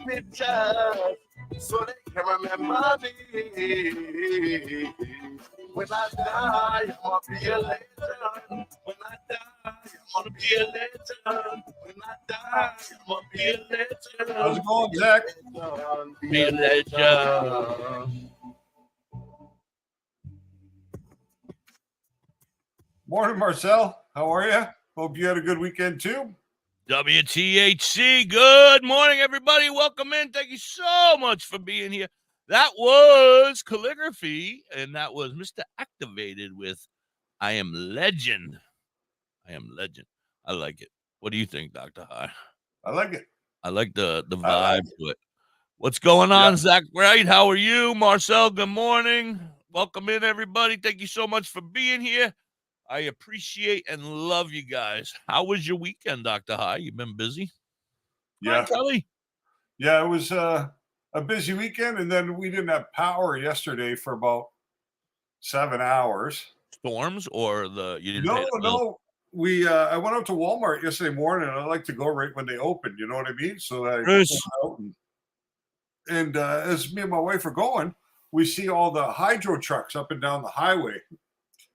pictures so they can remember me. When I die, I'ma be a legend. When I die, I'ma be a legend. When I die, I'ma be a legend. How's it going, Zach? Be a legend. Morning, Marcel. How are you? Hope you had a good weekend too. WTHC, good morning, everybody. Welcome in. Thank you so much for being here. That was Calligraphy, and that was Mr. Activated with I Am Legend. I Am Legend. I like it. What do you think, Dr. High? I like it. I like the vibe to it. What's going on, Zach Wright? How are you? Marcel, good morning. Welcome in, everybody. Thank you so much for being here. I appreciate and love you guys. How was your weekend, Dr. High? You've been busy? Yeah. Hi, Kelly. Yeah, it was a busy weekend, and then we didn't have power yesterday for about 7 hours. Storms or you didn't pay the bill? No. We I went out to Walmart yesterday morning, and I like to go right when they open. You know what I mean? So I went out and as me and my wife are going, we see all the hydro trucks up and down the highway,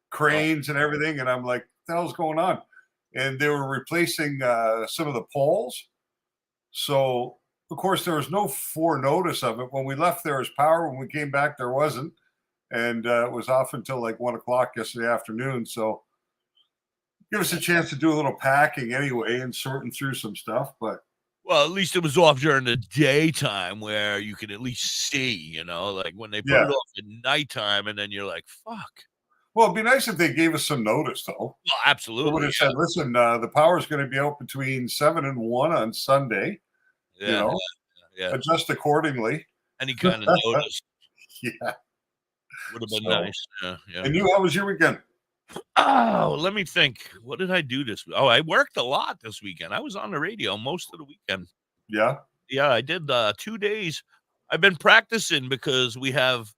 cranes and everything, and I'm like, what the hell's going on? And they were replacing some of the poles. So of course there was no forenotice of it. When we left, there was power. When we came back, there wasn't, and it was off until like 1 o'clock yesterday afternoon. So give us a chance to do a little packing anyway and sorting through some stuff. But well, at least it was off during the daytime where you could at least see, like when they put it off at nighttime, and then you're like, fuck. Well, it'd be nice if they gave us some notice, though. Well, absolutely. They would have said, listen, the power's going to be out between 7 and 1 on Sunday. Yeah. Adjust accordingly. Any kind of notice. Yeah. Would have been nice. Yeah. And you, how was your weekend? Oh, let me think. What did I do this week? Oh, I worked a lot this weekend. I was on the radio most of the weekend. Yeah? Yeah, I did 2 days. I've been practicing because we have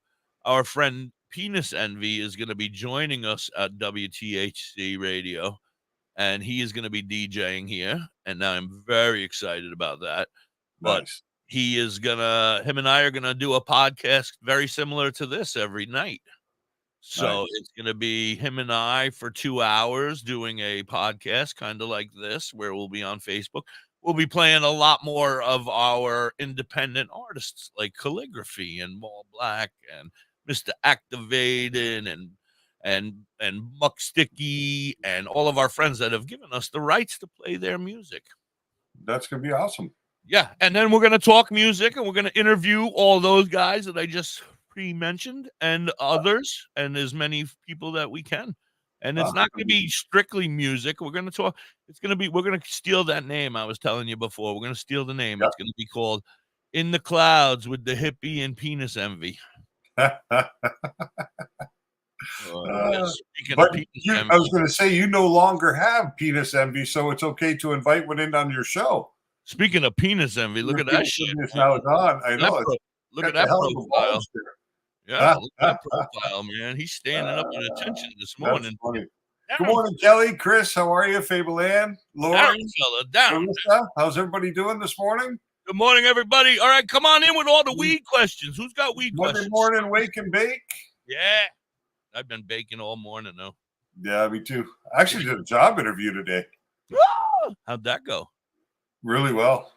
our friend Penis Envy is going to be joining us at WTHC Radio, and he is going to be DJing here, and I'm very excited about that. But nice. him and I are going to do a podcast very similar to this every night. So It's going to be him and I for 2 hours doing a podcast kind of like this, where we'll be on Facebook. We'll be playing a lot more of our independent artists like Calligraphy and Mall Black and Mr. Activated and Muck Sticky and all of our friends that have given us the rights to play their music. That's going to be awesome. Yeah. And then we're going to talk music, and we're going to interview all those guys that I just mentioned and others, and as many people that we can. And it's not going to be strictly music. We're going to talk. We're going to steal that name I was telling you before. We're going to steal the name. It's going to be called In the Clouds with Da.Hippie and Penis Envy. I was going to say, you no longer have Penis Envy, so it's okay to invite one in on your show. Speaking of Penis Envy, look at that shit. It's now gone. I know. Look at that profile. Yeah, look at that profile, man. He's standing up in attention this morning. Good morning, Kelly. Chris, how are you? Fable Ann, Lauren, down. How's everybody doing this morning? Good morning, everybody. All right, come on in with all the weed questions. Who's got weed questions? Monday morning, wake and bake. Yeah, I've been baking all morning, though. Yeah, me too. I actually did a job interview today. How'd that go? Really well.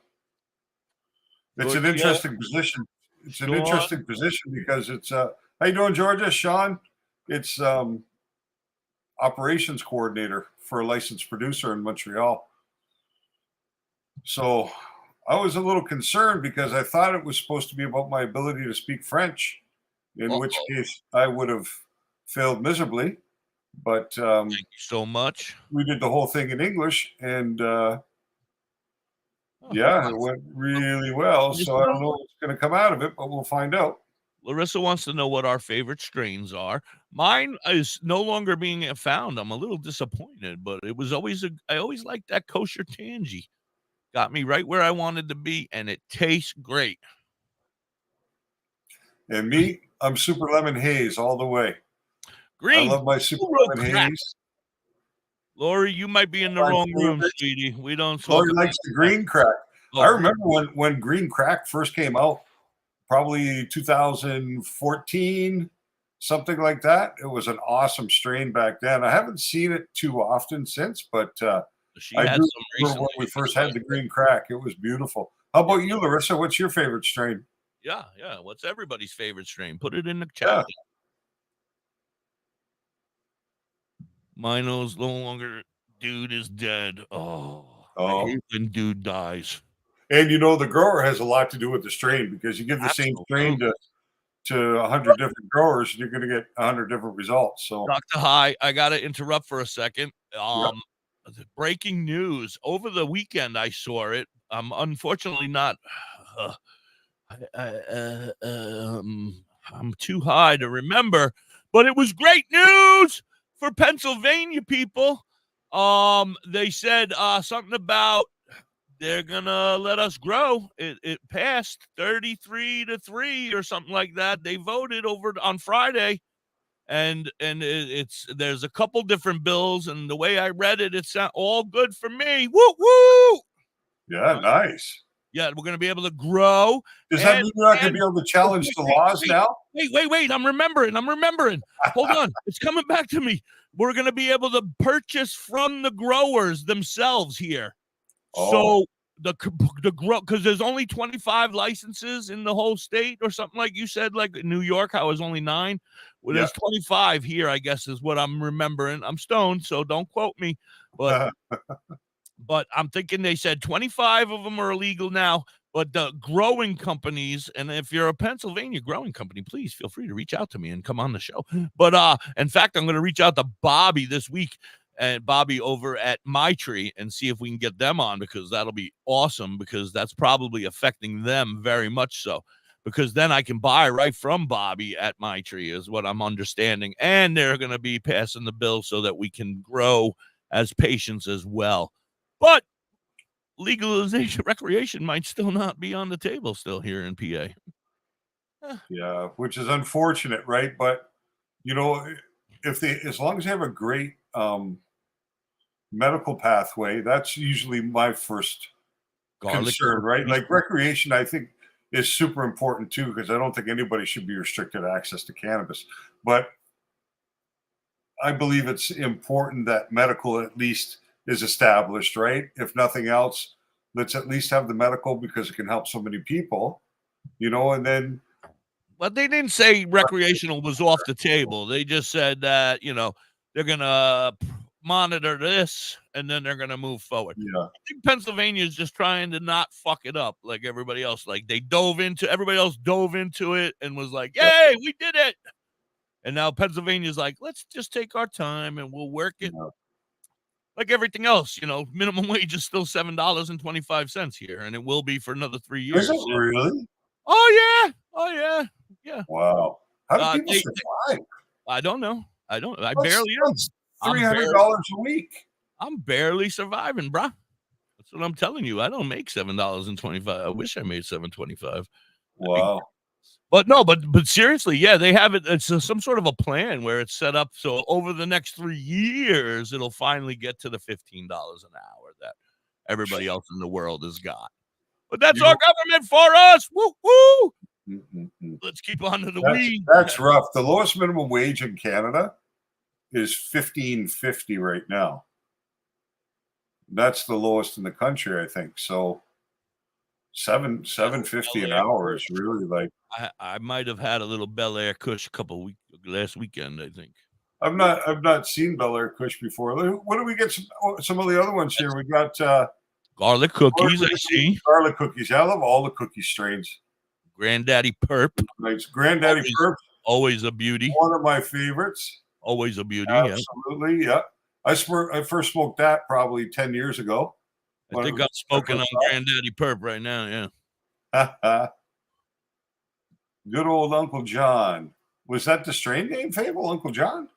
It's an interesting position. It's an interesting position because it's how you doing, Georgia? Sean? It's operations coordinator for a licensed producer in Montreal. So I was a little concerned because I thought it was supposed to be about my ability to speak French, in which case I would have failed miserably. But thank you so much. We did the whole thing in English, and it went really well. So I don't know what's going to come out of it, but we'll find out. Larissa wants to know what our favorite strains are. Mine is no longer being found. I'm a little disappointed, but it was I always liked that kosher tangy. Got me right where I wanted to be, and it tastes great. And me, I'm Super Lemon Haze all the way. Green. I love my Super Lemon Haze. Lori, you might be in the wrong room, sweetie. We don't talk. Lori likes the green crack. I remember when Green Crack first came out, probably 2014, something like that. It was an awesome strain back then. I haven't seen it too often since, but She I had do some remember recently. when we first had the Green Crack. It was beautiful. How about you, Larissa? What's your favorite strain? Yeah. What's everybody's favorite strain? Put it in the chat. Yeah. Mino's no longer. Dude is dead. I hate when dude dies. And the grower has a lot to do with the strain, because you give the same strain to 100 different growers, and you're going to get 100 different results. So, DoktorHigh, I got to interrupt for a second. Yep. Breaking news over the weekend. I saw it. I'm unfortunately not. I'm too high to remember, but it was great news for Pennsylvania people. They said something about they're gonna let us grow. It passed 33-3 or something like that. They voted over on Friday, and there's a couple different bills, and the way I read it, it's all good for me. Woo woo! Yeah, nice. Yeah, we're gonna be able to grow. Does that mean you're not going to be able to challenge the laws now? Wait. I'm remembering. Hold on. It's coming back to me. We're going to be able to purchase from the growers themselves here. So the grow, because there's only 25 licenses in the whole state or something, like you said, like in New York, how it was only 9. Well, there's 25 here, I guess, is what I'm remembering. I'm stoned, so don't quote me. But but I'm thinking they said 25 of them are illegal now. But the growing companies, and if you're a Pennsylvania growing company, please feel free to reach out to me and come on the show. But in fact, I'm going to reach out to Bobby this week, and Bobby over at My Tree, and see if we can get them on, because that'll be awesome, because that's probably affecting them very much so. Because then I can buy right from Bobby at My Tree, is what I'm understanding. And they're going to be passing the bill so that we can grow as patients as well. But legalization, recreation might still not be on the table still here in PA. Yeah, which is unfortunate, right? But as long as they have a great medical pathway, that's usually my first concern, right? Like recreation, I think, is super important too, because I don't think anybody should be restricted access to cannabis. But I believe it's important that medical at least is established, right? If nothing else, let's at least have the medical, because it can help so many people, and then. But they didn't say recreational was off the table. They just said that, they're going to monitor this, and then they're going to move forward. Yeah. I think Pennsylvania is just trying to not fuck it up like everybody else. Like everybody else dove into it and was like, yay, we did it. And now Pennsylvania's like, let's just take our time and we'll work it. Yeah. Like everything else, minimum wage is still $7.25 here, and it will be for another 3 years. Is it really? Oh yeah. Wow. How do people survive? I don't know. I barely am. $300 a week. I'm barely surviving, bro. That's what I'm telling you. I don't make $7.25. I wish I made $7.25. Wow. But seriously, yeah, they have it. It's some sort of a plan where it's set up so over the next 3 years, it'll finally get to the $15 an hour that everybody else in the world has got. But that's our government for us. Woo woo. Mm-hmm. Let's keep on to the weed. That's rough. The lowest minimum wage in Canada is $15.50 right now. That's the lowest in the country, I think. So $7.50 an hour is really like. I might have had a little Bel Air Kush last weekend, I think. I've not seen Bel Air Kush before. What do we get? Some of the other ones here. We got garlic cookies. I see garlic cookies. I love all the cookie strains. Granddaddy Perp. Nice. Granddaddy Perp. Always a beauty. One of my favorites. Always a beauty. Absolutely. Yeah. I first smoked that probably 10 years ago. I think I'm smoking on Granddaddy Perp right now. Yeah. Good old Uncle John. Was that the strain name, Fable? Uncle John?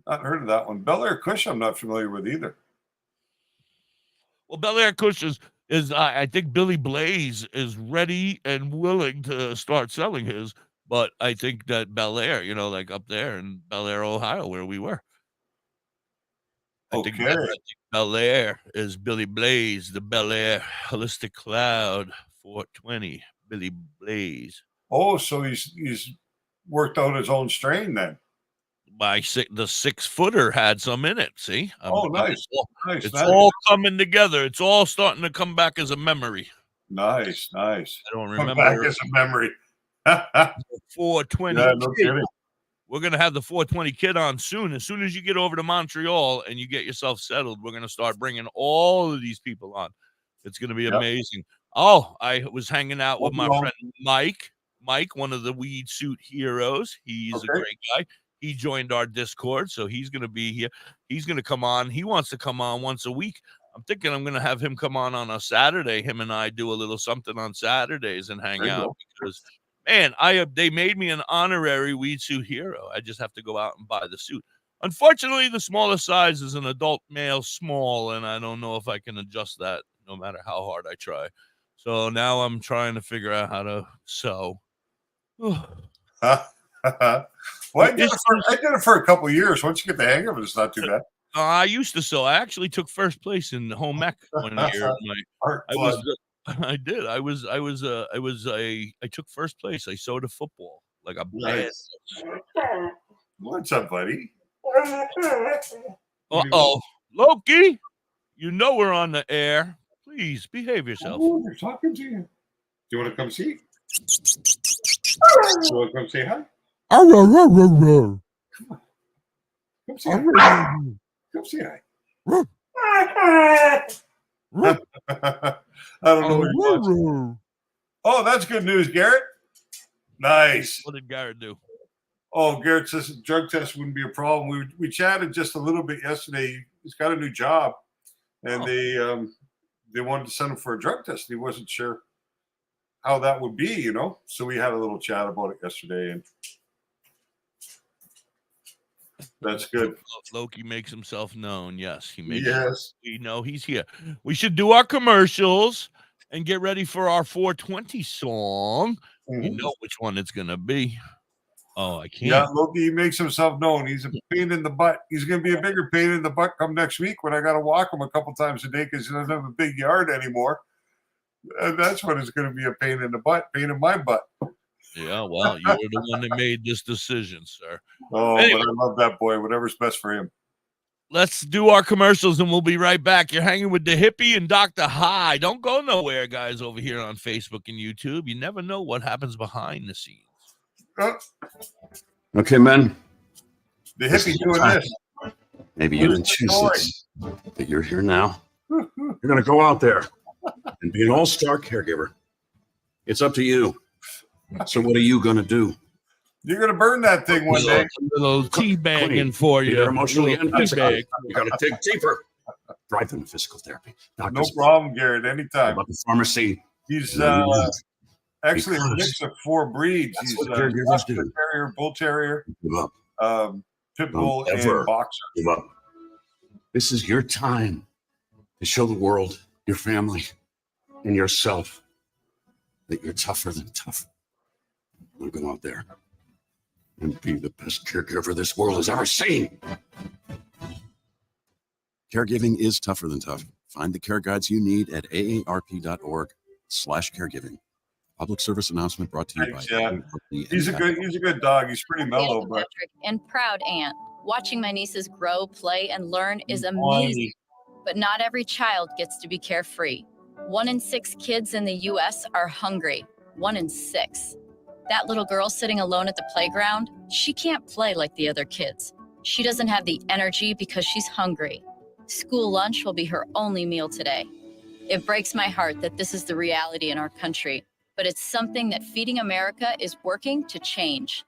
Not heard of that one. Bel Air Kush, I'm not familiar with either. Well, Bel Air Kush is I think Billy Blaze is ready and willing to start selling his, but I think that Bel Air, like up there in Bel Air, Ohio, where we were. I think Bel Air is Billy Blaze, the Bel Air Holistic Cloud 420. Billy Blaze. Oh, so he's worked out his own strain then. The 6-footer had some in it. See? Nice. It's all coming together. It's all starting to come back as a memory. Nice. I don't remember. Come back as a memory. 420. Yeah, no kidding. We're going to have the 420 kid on soon. As soon as you get over to Montreal and you get yourself settled, we're going to start bringing all of these people on. It's going to be amazing. Oh, I was hanging out with my friend Mike. Mike, one of the weed suit heroes. He's a great guy. He joined our Discord, so he's going to be here. He's going to come on. He wants to come on once a week. I'm thinking I'm going to have him come on a Saturday. Him and I do a little something on Saturdays and hang out because, man, they made me an honorary weed suit hero. I just have to go out and buy the suit. Unfortunately, the smaller size is an adult male small, and I don't know if I can adjust that no matter how hard I try. So now I'm trying to figure out how to sew. Well, I did it for a couple of years. Once you get the hang of it, it's not too bad. I used to sew. I actually took first place in home ec one year. I did. I took first place. I sewed a football like a bad. What's up, buddy? Uh-oh. Loki, you know we're on the air. Please behave yourself. Oh, they're talking to you. Do you want to come see? You want to come say hi? Come on. Come say hi. Come say hi. I don't know what he wants. Oh, that's good news, Garrett. Nice. What did Garrett do? Oh, Garrett says a drug test wouldn't be a problem. We chatted just a little bit yesterday. He's got a new job, and they wanted to send him for a drug test. He wasn't sure how that would be, you know. So we had a little chat about it yesterday, and that's good. Loki makes himself known. Yes, he makes. Yes, we know he's here. We should do our commercials and get ready for our 420 song. Mm-hmm. You know which one it's gonna be. Oh, I can't. Yeah, Loki makes himself known. He's a pain in the butt. He's going to be a bigger pain in the butt come next week when I got to walk him a couple times a day because he doesn't have a big yard anymore. And that's when it's going to be a pain in the butt, pain in my butt. Yeah, well, you're the one that made this decision, sir. Oh, anyway, but I love that boy. Whatever's best for him. Let's do our commercials and we'll be right back. You're hanging with Da.Hippie and DoktorHigh. Don't go nowhere, guys, over here on Facebook and YouTube. You never know what happens behind the scenes. Okay, men. Da.Hippie doing this. Maybe you didn't choose this, but you're here now. You're going to go out there and be an all-star caregiver. It's up to you. So what are you going to do? You're going to burn that thing one day. A little teabagging for you. You're emotionally and physically. You got to dig deeper. Drive them to physical therapy. No problem, Garrett. Anytime. About the pharmacy. He's actually a mix of 4 breeds. He's a terrier, bull terrier, pit bull, and boxer. Give up. This is your time to show the world, your family, and yourself that you're tougher than tough. I'm going to go out there and be the best caregiver this world has ever seen. Caregiving is tougher than tough. Find the care guides you need at aarp.org/caregiving. Public service announcement brought to you by. He's a good dog. He's pretty mellow, but and proud aunt. Watching my nieces grow, play, and learn is amazing. But not every child gets to be carefree. 1 in 6 kids in the U.S. are hungry. 1 in 6. That little girl sitting alone at the playground, she can't play like the other kids. She doesn't have the energy because she's hungry. School lunch will be her only meal today. It breaks my heart that this is the reality in our country, but it's something that Feeding America is working to change.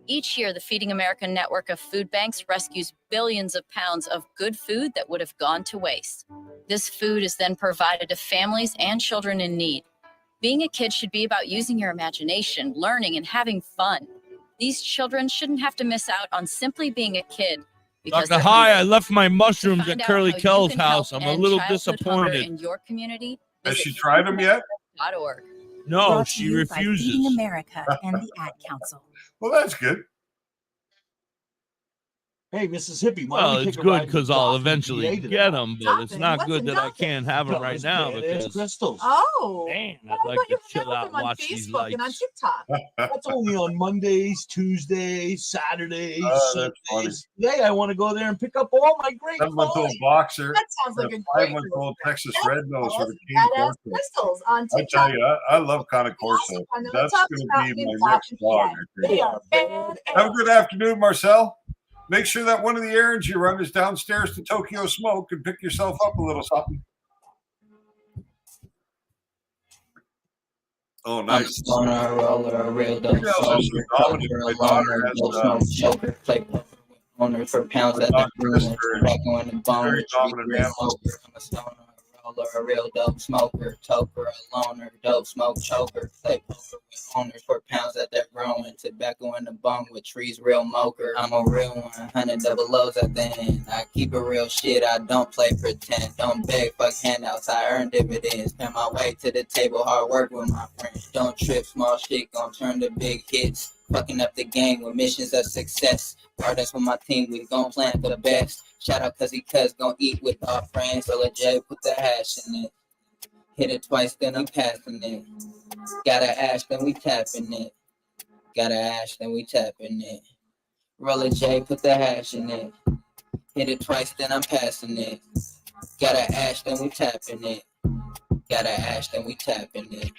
Each year, the Feeding America network of food banks rescues billions of pounds of good food that would have gone to waste. This food is then provided to families and children in need. Being a kid should be about using your imagination, learning, and having fun. These children shouldn't have to miss out on simply being a kid. DoktorHigh, I left my mushrooms at Curly Kell's house. I'm a little disappointed. In your community, has she tried them yet? .org. No, she refuses. Feeding America and the Ad Council. Well, that's good. Hey, Mississippi. Well, it's good because I'll eventually get them, but it's not good that I can't have them right now because crystals. Oh, man, well, I'd I like thought to you hung chill out out with and them on watch these Facebook and on lights. TikTok. That's only on Mondays, Tuesdays, Saturdays, Oh, that's funny. Sundays. Today I want to go there and pick up all my great 7-month-old finds. boxer, That sounds like a great 5-month-old Texas That's Red Nose with a cane badass corso. crystals on I TikTok. tell you, I love Cane Corso. Also, I know That's talks going about to be you my next talking vlog. PA. I think. They are bad. Have a good afternoon, Marcel. Make sure that one of the errands you run is downstairs to Tokyo Smoke and pick yourself up a little something. Oh, nice. I'm on a roller, a real dope Maybe I'll just smoker, dominate. poker, My a daughter loner, has dope smoke choker, play poker with owners for pounds my at the daughter brew, is and very- tobacco in the bone, very with treat dominant real animal. smoker. I'm a stoner, a roller, a real dope smoker, toker, a loner, dope smoke choker, play poker with owners for pounds that they're growing, tobacco in the bone with trees real moker. I'm a real one, 100 double O's at the end. I keep it real shit, I don't play pretend. Don't beg, fuck handouts, I earn dividends. Spend my way to the table, hard work with my friends. Don't trip, small shit gon' turn to big hits. Fucking up the game with missions of success. That's with my team, we gon' plan for the best. Shout out cuz gon' eat with our friends. So let Jay put the hash in it. Hit it twice, then I'm passing it. Got a ash, then we tapping it. Got a ash, then we tapping it. Roll a J, put the hash in it. Hit it twice, then I'm passing it. Got a ash, then we tapping it. Got a ash, then we tapping it.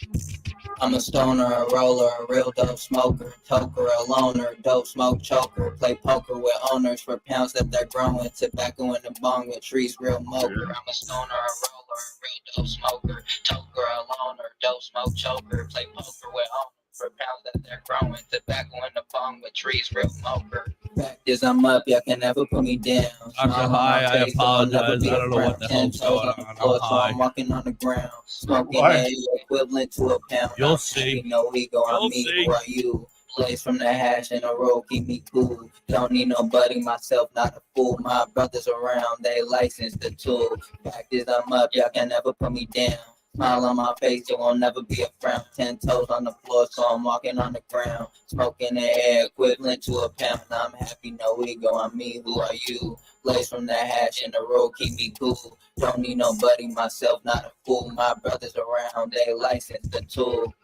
I'm a stoner, a roller, a real dope smoker, toker, a loner, dope smoke choker, play poker with owners for pounds that they're growing, tobacco in the bong with trees real moker. I'm a stoner, a roller, a real dope smoker, toker, a loner, dope smoke choker, play poker with owners for pounds that they're growing, tobacco in the bong with trees real moker. Fact is I'm up, y'all can never put me down. Hi, I apologize. I don't know what the hell's going on. I'm So high. I'm walking on the ground, smoking What? a equivalent to a pound. You'll see. No ego on You'll me, see. who are you? Blaze from the hash in a row, keep me cool. Don't need nobody, myself, not a fool. My brothers around, they license the tool. Fact is I'm up, y'all can never put me down. Smile on my face, it won't never be a frown. 10 toes on the floor, so I'm walking on the ground. Smoking the air, equivalent to a pound. I'm happy, no ego on me, who are you? Blaze from the hash in the road, keep me cool. Don't need nobody, myself, not a fool. My brothers around, they license the tool.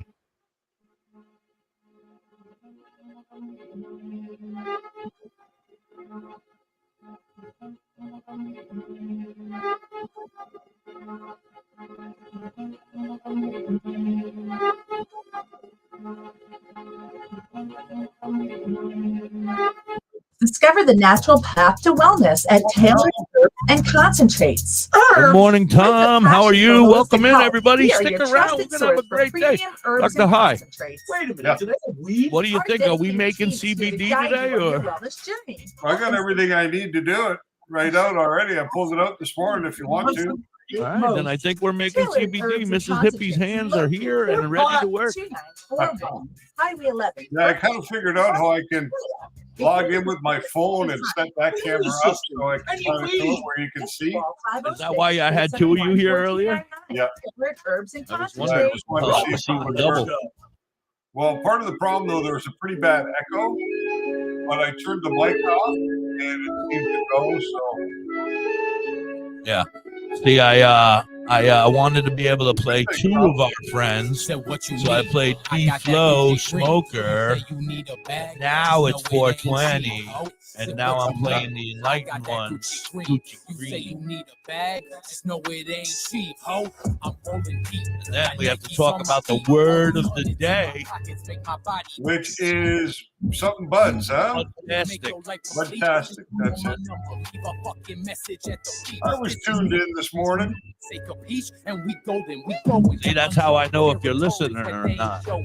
Discover the natural path to wellness at Tailored Herbs and Concentrates. Good morning, Herbs with a Tom. How are passion you? for Welcome holistic in, health. everybody. We are Stick your around. trusted We're going to have a source for great day. premium herbs Dr. and High. concentrates. Wait a minute, Yeah. do they have weed? What do you Our think? Are we dedicated making teams here to CBD guide today, you on your or? wellness journey. I got everything I need to do it right out already. I pulled it out this morning if you want to. All right, then I think we're making Tailored CBD. Herbs and Mrs. Hippie's Concentrates. hands are here and ready to work. 2941 Highway 11. Yeah, I kind of figured out how I can log in with my phone and set that camera up so I can kind of show it where you can see. Is that why I had two of you here earlier? Yeah. Tailored Herbs and I was Concentrates. wondering. Well, Oh, see one double. Well, part of the problem though, there was a pretty bad echo, but I turned the mic off and it seemed to go. So Yeah. See, I wanted to be able to play two of our friends, so I played T-Flow, Smoker. Now it's 420, and now I'm playing the enlightened ones, Gucci Green. And then we have to talk about the word of the day. which is something buds, huh? Fantastic. Fantastic. That's it. I was tuned in this morning. See, that's how I know if you're listening or not. Yeah,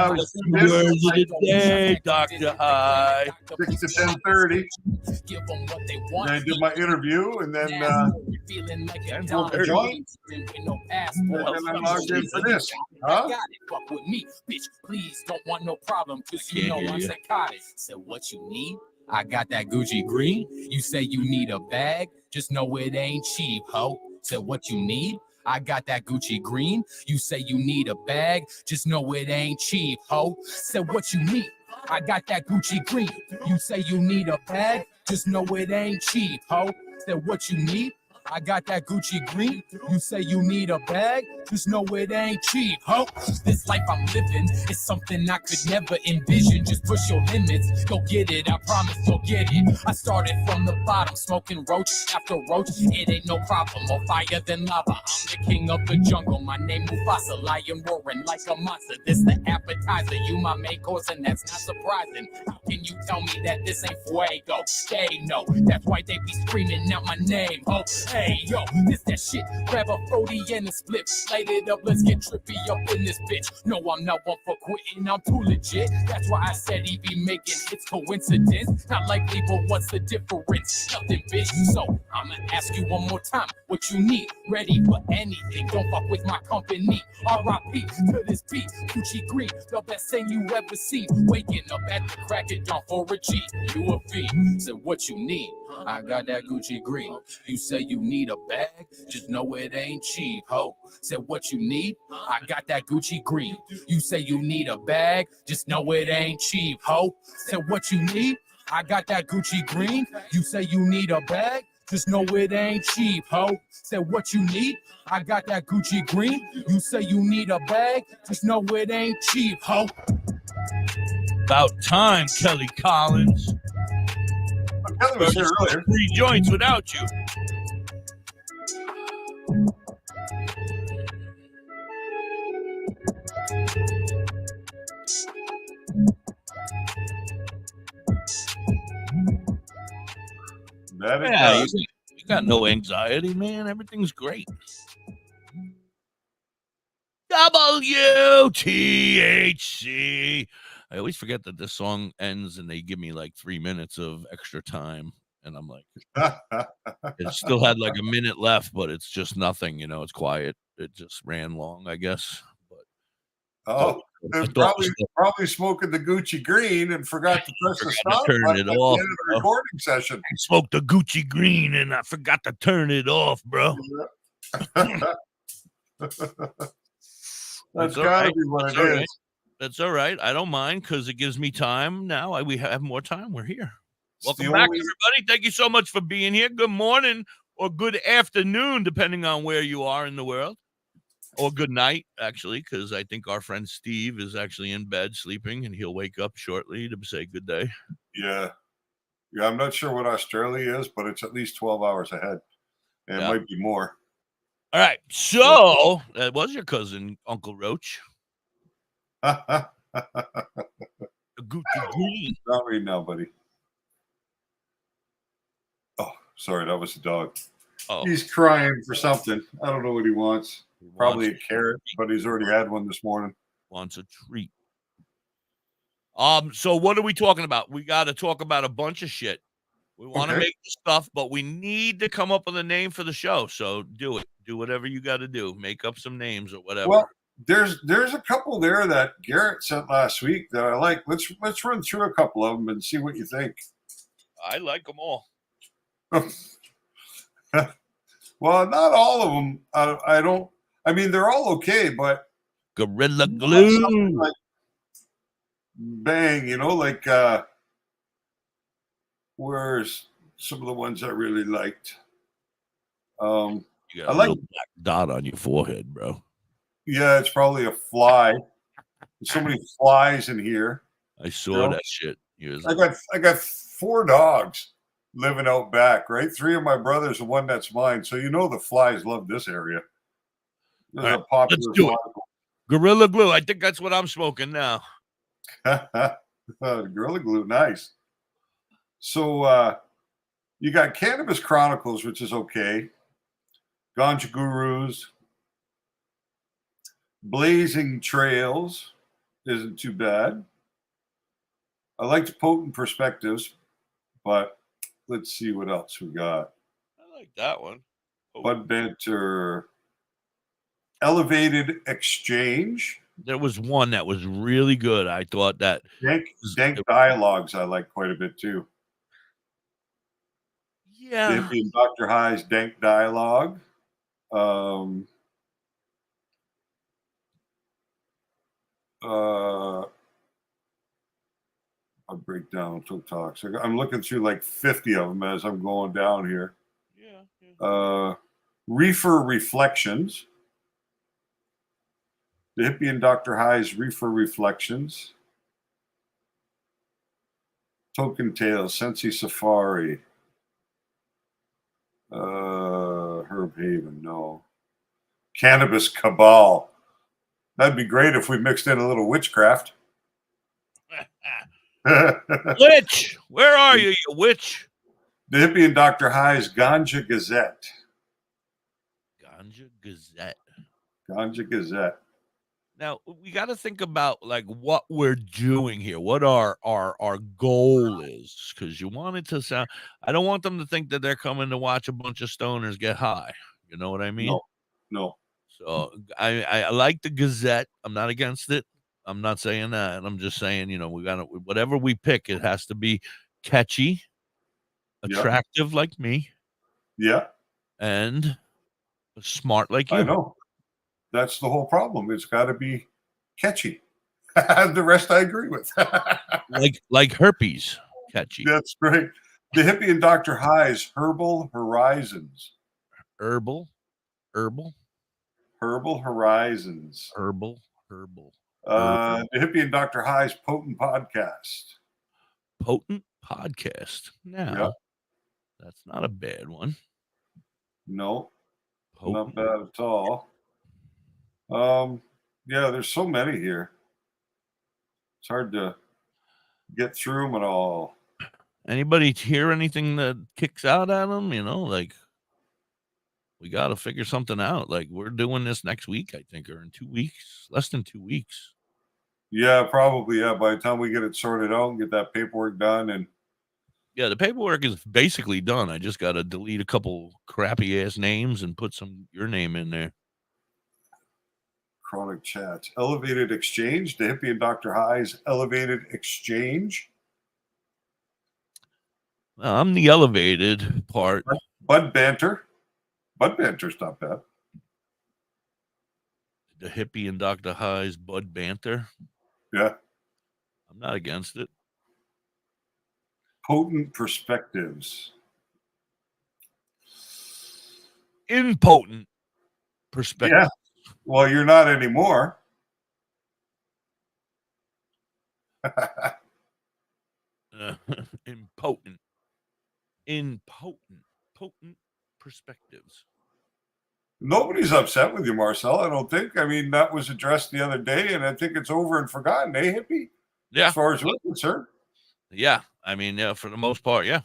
I was tuned Words in of the day, Dr. High. 6 to 10:30. And I did my interview, and then smoked a joint, and then I logged in for this. Huh? Please don't want no problem, cause you know Can't I'm hear you. psychotic. So what you need? I got that Gucci green. You say you need a bag, just know it ain't cheap, ho. So what you need? I got that Gucci green. You say you need a bag, just know it ain't cheap, ho. So what you need? I got that Gucci green. You say you need a bag, just know it ain't cheap, ho. Said what you need? I got that Gucci green. You say you need a bag, just know it ain't cheap, ho. This life I'm living is something I could never envision. Just push your limits, go get it. I promise you'll get it. I started from the bottom, smoking roach after roach. It ain't no problem, more fire than lava. I'm the king of the jungle. My name Mufasa, lion roaring like a monster. This the appetizer, you my main course, and that's not surprising. How can you tell me that this ain't fuego? They know that's why they be screaming out my name, ho. Hey, yo, this that shit. Grab a 40 and a split. Light it up, let's get trippy up in this bitch. No, I'm not one for quitting, I'm too legit. That's why I said he be making hits. Coincidence? Not likely, but what's the difference? Nothing, bitch. So, I'ma ask you one more time what you need. Ready for anything, don't fuck with my company. R.I.P. to this beat. Gucci green, the best thing you ever seen. Waking up at the crack of dawn for a G. You a V. Said what you need. I got that Gucci green. You say you need a bag, just know it ain't cheap, ho. Said what you need? I got that Gucci green. You say you need a bag, just know it ain't cheap, ho. Said what you need? I got that Gucci green. You say you need a bag, just know it ain't cheap, ho. Said what you need? I got that Gucci green. You say you need a bag, just know it ain't cheap, ho. About time, Kelly Collins. Kelly was here earlier. 3 joints without you. That it Yeah, does. you got no anxiety, man. Everything's great. WTHC. I always forget that this song ends and they give me like 3 minutes of extra time. And I'm like, it still had like a minute left, but it's just nothing. You know, it's quiet. It just ran long, I guess. But they're probably smoking the Gucci green and forgot to press the stop turn button it at off, the end of the bro. recording session. I smoked the Gucci green and I forgot to turn it off, bro. That's gotta be what it is. That's all right. I don't mind because it gives me time now. We have more time. We're here. Welcome back, everybody. Thank you so much for being here. Good morning or good afternoon, depending on where you are in the world. Or good night, actually, because I think our friend Steve is actually in bed sleeping, and he'll wake up shortly to say good day. Yeah. I'm not sure what Australia is, but it's at least 12 hours ahead. And it might be more. All right. So that was your cousin, Uncle Roach. Not Green. right now, buddy. Oh, sorry, that was the dog. Oh. He's crying for something. I don't know what he wants. Probably a carrot, but he's already had one this morning. Wants a treat. So what are we talking about? We got to talk about a bunch of shit. We want to make the stuff, but we need to come up with a name for the show. So do it. Do whatever you got to do. Make up some names or whatever. Well, there's a couple there that Garrett sent last week that I like. Let's run through a couple of them and see what you think. I like them all. Well, not all of them. I don't. I mean, they're all okay, but Gorilla Glue, like bang, like where's some of the ones I really liked. You got a little black dot on your forehead, bro. Yeah, it's probably a fly. There's so many flies in here. I saw that shit. I got 4 dogs living out back, right? 3 of my brothers and 1 that's mine. So the flies love this area. This is a popular. Let's do it. Gorilla Glue. I think that's what I'm smoking now. Gorilla Glue, nice. So you got Cannabis Chronicles, which is okay. Ganja Gurus. Blazing Trails isn't too bad. I liked Potent Perspectives, but let's see what else we got. I like that one. Bud Banter. Elevated Exchange. There was one that was really good. I thought that Dank Dialogues I like quite a bit too. Yeah. Da.Hippie and DoktorHigh's Dank Dialogue. I'll break down so toxic. I'm looking through like 50 of them as I'm going down here. Yeah. Reefer Reflections. The Hippie and Dr. High's Reefer Reflections. Token Tales, Sensi Safari. Herb Haven, no. Cannabis Cabal. That'd be great if we mixed in a little witchcraft. Witch, where are you, you witch? The Hippie and Dr. High's Ganja Gazette. Ganja Gazette. Ganja Gazette. Now we got to think about like what we're doing here, what our goal is, because you want it to sound. I don't want them to think that they're coming to watch a bunch of stoners get high. You know what I mean? No. So I like the Gazette. I'm not against it. I'm not saying that. I'm just saying, we got to, whatever we pick, it has to be catchy, attractive like me. Yeah. And smart like you. I know. That's the whole problem. It's got to be catchy. The rest I agree with. like herpes catchy. That's great. The Hippie and Dr. High's Herbal Horizons. Herbal Horizons. Herbal. The Hippie and Dr. High's Potent Podcast. Potent Podcast. Now, that's not a bad one. No, Potent. not bad at all. Yeah, there's so many here. It's hard to get through them at all. Anybody hear anything that kicks out at them? Like we got to figure something out. Like we're doing this next week, I think, or in 2 weeks, less than 2 weeks. Yeah, probably. Yeah, by the time we get it sorted out and get that paperwork done, and the paperwork is basically done. I just got to delete a couple crappy ass names and put your name in there. Chronic Chats. Elevated Exchange. The Hippie and Dr. High's Elevated Exchange. I'm the elevated part. Bud Banter. Bud Banter's not bad. The Hippie and Dr. High's Bud Banter. Yeah. I'm not against it. Potent Perspectives. Impotent Perspectives. Yeah. Well, you're not anymore. Impotent. Potent Perspectives. Nobody's upset with you, Marcel, I don't think. I mean, that was addressed the other day, and I think it's over and forgotten, eh, Hippie? Yeah. As far as we're concerned. Yeah. I mean, for the most part, yeah.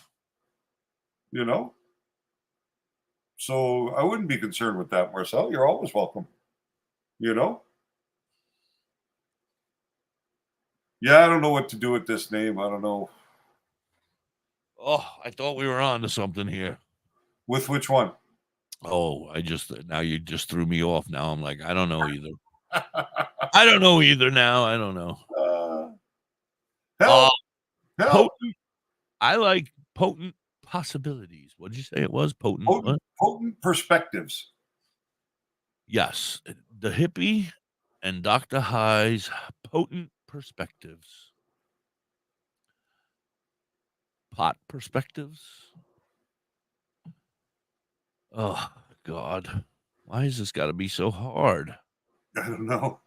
So I wouldn't be concerned with that, Marcel. You're always welcome. Yeah, I don't know what to do with this name. I don't know. Oh, I thought we were on to something here. With which one? Oh, now you just threw me off. Now I'm like, I don't know either. I don't know either now. I don't know. Help. Potent. I like Potent Possibilities. What did you say it was? Potent Perspectives. Yes. The Hippie and Dr. High's Potent Perspectives. Pot Perspectives. Oh, God. Why has this got to be so hard? I don't know.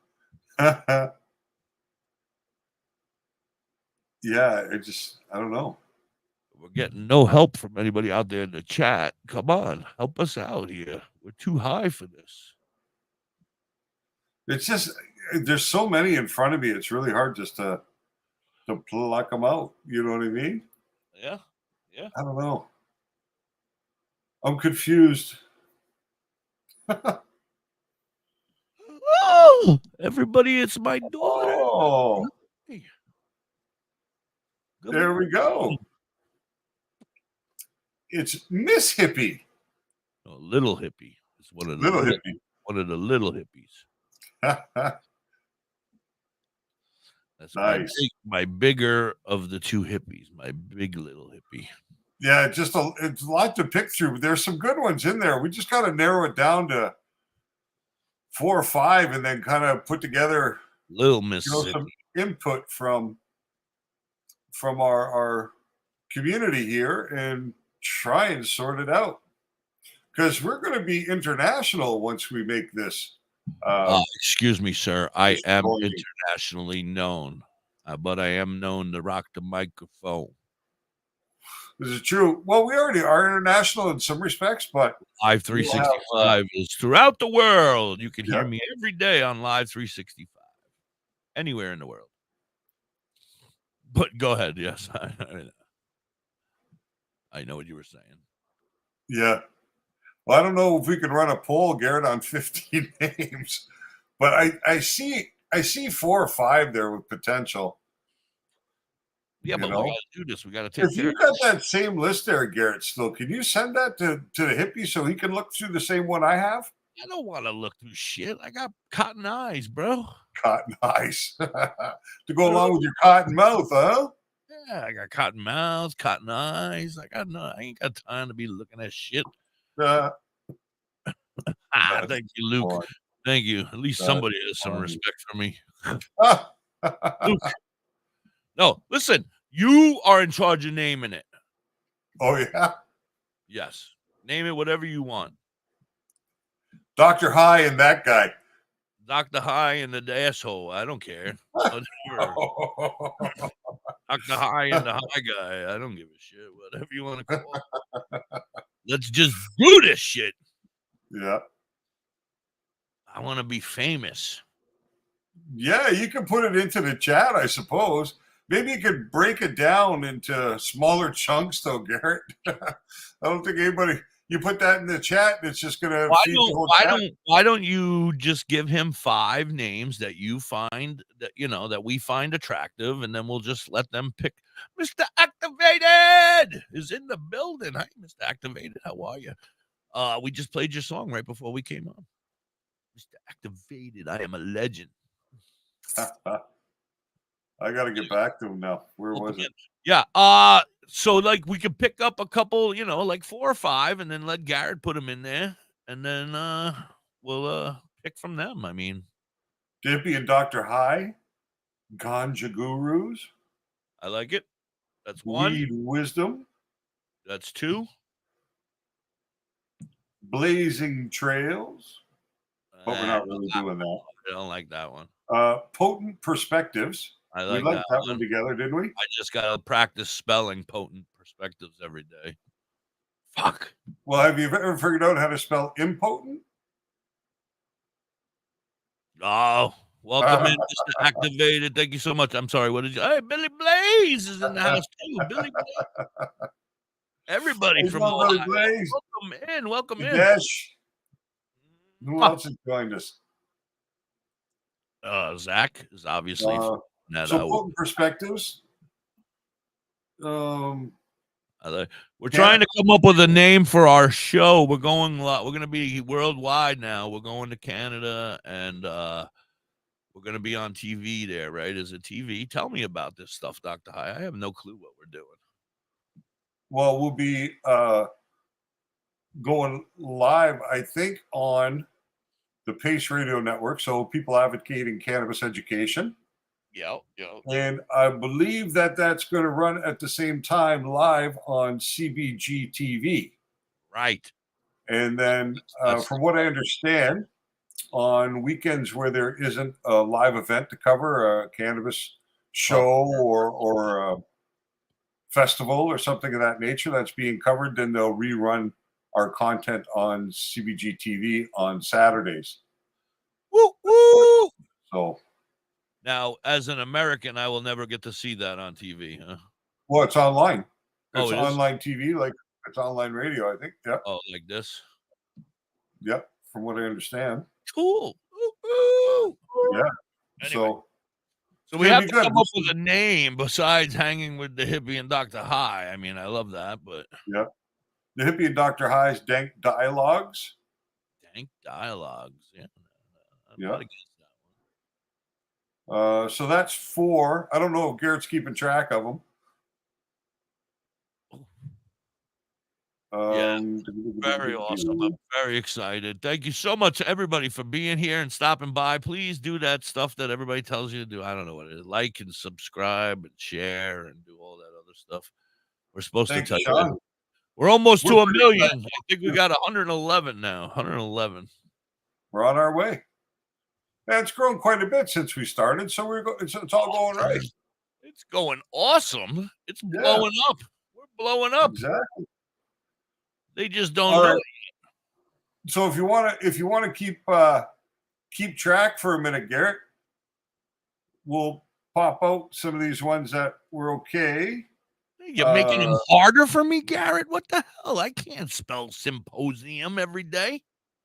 Yeah, I don't know. We're getting no help from anybody out there in the chat. Come on, help us out here. We're too high for this. It's just, there's so many in front of me. It's really hard just to pluck them out. You know what I mean? Yeah. I don't know. I'm confused. Oh, everybody, it's my daughter. Oh. Hey. There we go. It's Miss Hippie. Oh, Little Hippie. It's one of the Little Hippie. One of the little hippies. That's nice. My bigger of the two hippies. My big little hippie. Yeah, it's a lot to pick through. There's some good ones in there. We just got to narrow it down to 4 or 5, and then kind of put together Little Mississippi. some input from from our community here and try and sort it out. Because we're going to be international once we make this. Excuse me, sir. I am story. internationally known, but I am known to rock the microphone. This is true. Well, we already are international in some respects, but Live 365 is throughout the world. You can hear Yeah. me every day on Live 365, anywhere in the world. But go ahead. Yes, I know what you were saying. yeah. Well, I don't know if we can run a poll, Garrett, on 15 names, but I see 4 or 5 there with potential. Yeah, but we got to do this. We got to take If care you of got this. that same list there, Garrett, still, can you send that to the hippie so he can look through the same one I have? I don't want to look through shit. I got cotton eyes, bro. Cotton eyes to go along with your cotton mouth, huh? Yeah, I got cotton mouths, cotton eyes. I ain't got time to be looking at shit. That's Thank you, Luke. funny. Thank you. At least That's somebody has some funny. respect for me. Luke. No, listen. You are in charge of naming it. Oh yeah, Yes. Name it whatever you want. DoktorHigh and that guy. DoktorHigh and the asshole. I don't care. Whatever. DoktorHigh and the high guy. I don't give a shit. Whatever you want to call it. Let's just do this shit. Yeah. I want to be famous. Yeah, you can put it into the chat, I suppose. Maybe you could break it down into smaller chunks, though, Garrett. I don't think anybody. You put that in the chat, and it's just going to feed the whole chat. Why don't you just give him 5 names that you find that we find attractive, and then we'll just let them pick. Mr. Activated is in the building. Hi, Mr. Activated. How are you? We just played your song right before we came on. Mr. Activated. I am a legend. I got to get back to him now. Where was it? Yeah. So like we could pick up a couple, like 4 or 5, and then let Garrett put them in there, and then we'll pick from them. I mean, Da.Hippie and DoktorHigh, Ganja Gurus. I like it. That's 1. Weed Wisdom. That's 2. Blazing Trails. But we're not really doing that. I don't like that one. Potent Perspectives. I We liked that one together, didn't we? I just got to practice spelling potent perspectives every day. Fuck. Well, have you ever figured out how to spell impotent? Oh, welcome in, Mr. Activated. Thank you so much. I'm sorry. What did you? Hey, Billy Blaze is in the house too. Billy Blaze. Everybody from Billy Ohio. Blaze. Welcome in. Welcome in. Yes. Who else has joined us? Zach is obviously so potent perspectives. We're trying to come up with a name for our show. We're going to be worldwide now. We're going to Canada, and we're going to be on TV there, right? Is it TV? Tell me about this stuff, Dr. High. I have no clue what we're doing. Well, we'll be going live, I think, on the Pace Radio Network. So people advocating cannabis education. Yeah. And I believe that that's going to run at the same time live on CBG TV. Right. And then from what I understand, on weekends where there isn't a live event to cover, a cannabis show or a festival or something of that nature that's being covered, then they'll rerun our content on CBG TV on Saturdays. Woo, woo. So now, as an American, I will never get to see that on TV, huh? Well, it's online. It's it online TV, like it's online radio, I think. Yeah. Oh, like this? Yep, from what I understand. Cool. Woo-hoo. Yeah. Anyway. So we It's gonna have be to good. come up with a name besides hanging with the hippie and Dr. High. I mean, I love that, but Yeah. The Hippie and DoktorHigh's Dank Dialogues. Dank Dialogues. Yeah. I'm Yeah. not against that one. So that's 4. I don't know if Garrett's keeping track of them. Very awesome. I'm very excited. Thank you so much, everybody, for being here and stopping by. Please do that stuff that everybody tells you to do. I don't know what it is. Like and subscribe and share and do all that other stuff. We're supposed to tell you. Sean. We're almost to We're 1 million. I think we got 111 now. 111. We're on our way. And it's grown quite a bit since we started, so it's all going right. It's going awesome. It's blowing up. We're blowing up. Exactly. They just don't know it yet. So if you want to keep track for a minute, Garrett, we'll pop out some of these ones that were okay. You're making them harder for me, Garrett. What the hell? I can't spell symposium every day.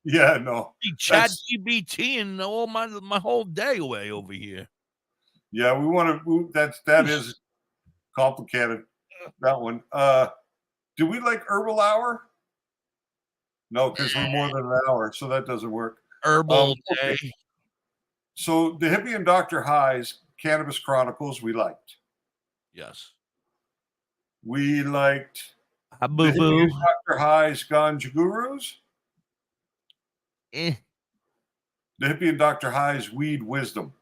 Yeah, no. Chat GBT and all my whole day away over here. Yeah, we want to. That is complicated. That one. Do we like Herbal Hour? No, because we're more than an hour, so that doesn't work. Herbal Day. Okay. So the Hippie and DoktorHigh's Cannabis Chronicles we liked. Yes. We liked the Boo Hippie and DoktorHigh's Ganja Gurus. The Hippie and DoktorHigh's Weed Wisdom.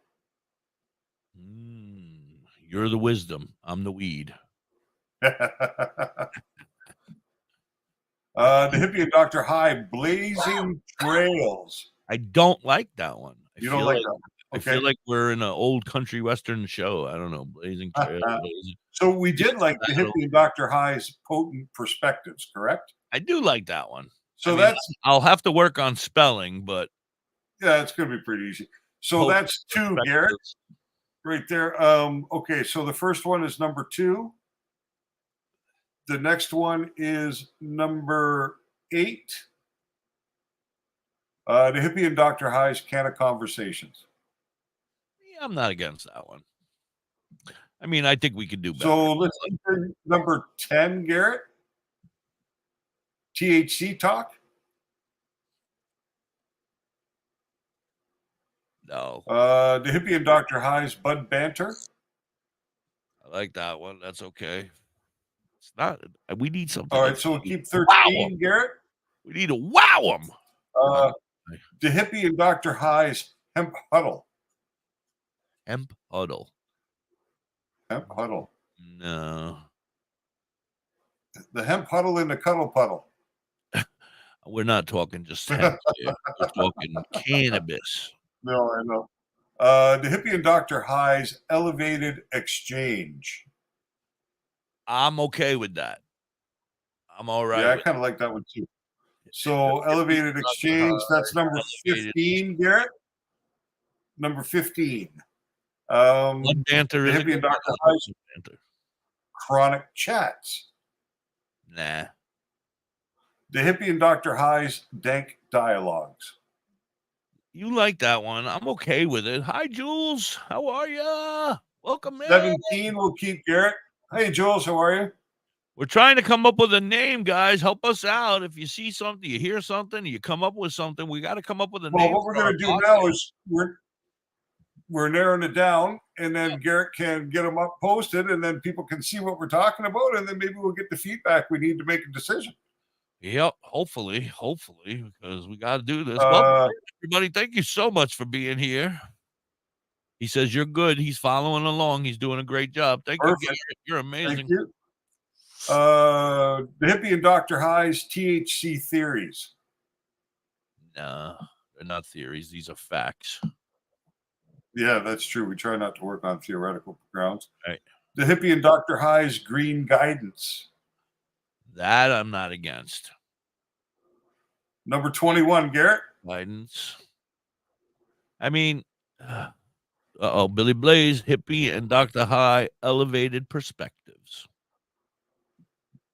You're the wisdom. I'm the weed. The Hippie and DoktorHigh Blazing Trails. I don't like that one. You don't like that one? I feel like we're in an old country western show. I don't know. Blazing Trails. So we did like the Hippie and DoktorHigh's Potent Perspectives, correct? I do like that one. So I'll have to work on spelling, but yeah, it's going to be pretty easy. So that's 2, Garrett, right there. Okay, so the first one is number 2. The next one is number 8. The Hippie and DoktorHigh's Can of Conversations. Yeah, I'm not against that one. I mean, I think we could do better. So let's enter number 10, Garrett. THC Talk. No. The Hippie and DoktorHigh's Bud Banter. I like that one. That's okay. It's not. We need something. All right, so we'll keep 13, Garrett. We need to wow them. The Hippie and DoktorHigh's Hemp Huddle. Hemp Huddle. Hemp Huddle. No. The Hemp Huddle and the Cuddle Puddle. We're not talking just hemp here. We're talking cannabis. No, I know. The Hippie and DoktorHigh's Elevated Exchange. I'm okay with that. I'm all right. Yeah, I kind of like that one too. So Elevated Exchange, that's number 15, Garrett. Number 15. Blood Banter is Hippie and DoktorHigh's Chronic Chats. Nah. The Hippie and DoktorHigh's Dank Dialogues. You like that one. I'm okay with it. Hi, Jules. How are you? Welcome in. 17 will keep Garrett. Hey, Jules, how are you? We're trying to come up with a name, guys. Help us out. If you see something, you hear something, you come up with something, we got to come up with a name. Well, what we're going to do now is we're narrowing it down, and then Garrett can get them up posted, and then people can see what we're talking about, and then maybe we'll get the feedback we need to make a decision. Yep, hopefully, because we got to do this. Well, everybody, thank you so much for being here. He says you're good. He's following along. He's doing a great job. Thank you, Garrett. You're amazing. Thank you. The Hippie and DoktorHigh's THC Theories. No, they're not theories. These are facts. Yeah, that's true. We try not to work on theoretical grounds. Right. The Hippie and DoktorHigh's Green Guidance. That I'm not against. Number 21, Garrett. Guidance. I mean, Billy Blaze, Hippie, and DoktorHigh Elevated Perspectives.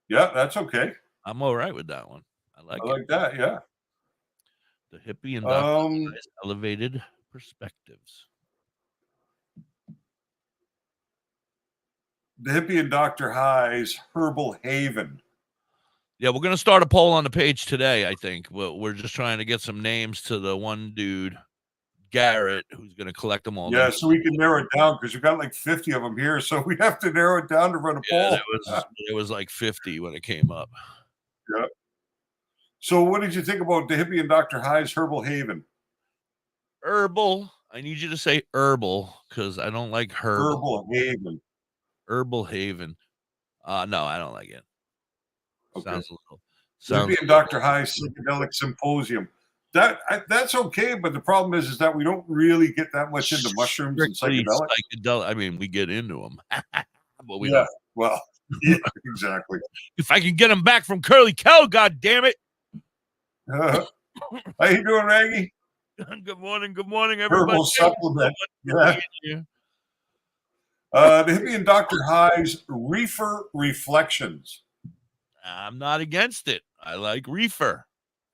Yeah, that's okay. I'm all right with that one. I like that, yeah. The Hippie and DoktorHigh's Elevated Perspectives. The Hippie and DoktorHigh's Herbal Haven. Yeah, we're going to start a poll on the page today, I think. We're just trying to get some names to the one dude, Garrett, who's going to collect them all. Yeah, so we can narrow it down because we've got like 50 of them here. So we have to narrow it down to run a poll. It was like 50 when it came up. Yeah. So what did you think about Da.Hippie and Dr.High's Herbal Haven? Herbal. I need you to say herbal because I don't like herbal. Herbal Haven. Herbal Haven. No, I don't like it. Okay. Sounds a little. Da.Hippie and Dr.High's Psychedelic Symposium. That's okay, but the problem is that we don't really get that much into mushrooms and psychedelics. I mean, we get into them, but we Yeah, don't. well, yeah, exactly. If I can get them back from Curly Cow, God damn it! How you doing, Raggy? Good morning, everybody. Herbal supplement. Yeah. Da.Hippie and Dr.High's Reefer Reflections. I'm not against it. I like reefer.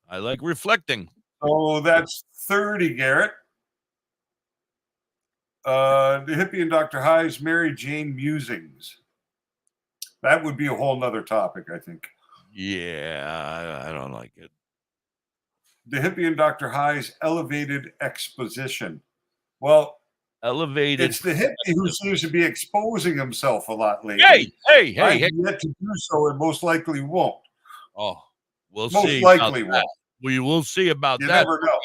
I like reflecting. So that's 30, Garrett. Da.Hippie and Dr.High's Mary Jane Musings. That would be a whole nother topic, I think. Yeah, I don't like it. Da.Hippie and Dr.High's Elevated Exposition. Well, elevated. It's the hippie who seems to be exposing himself a lot lately. Hey. I've yet to do so and most likely won't. Oh, we'll most see. Most likely won't. We will see about you that. You never know.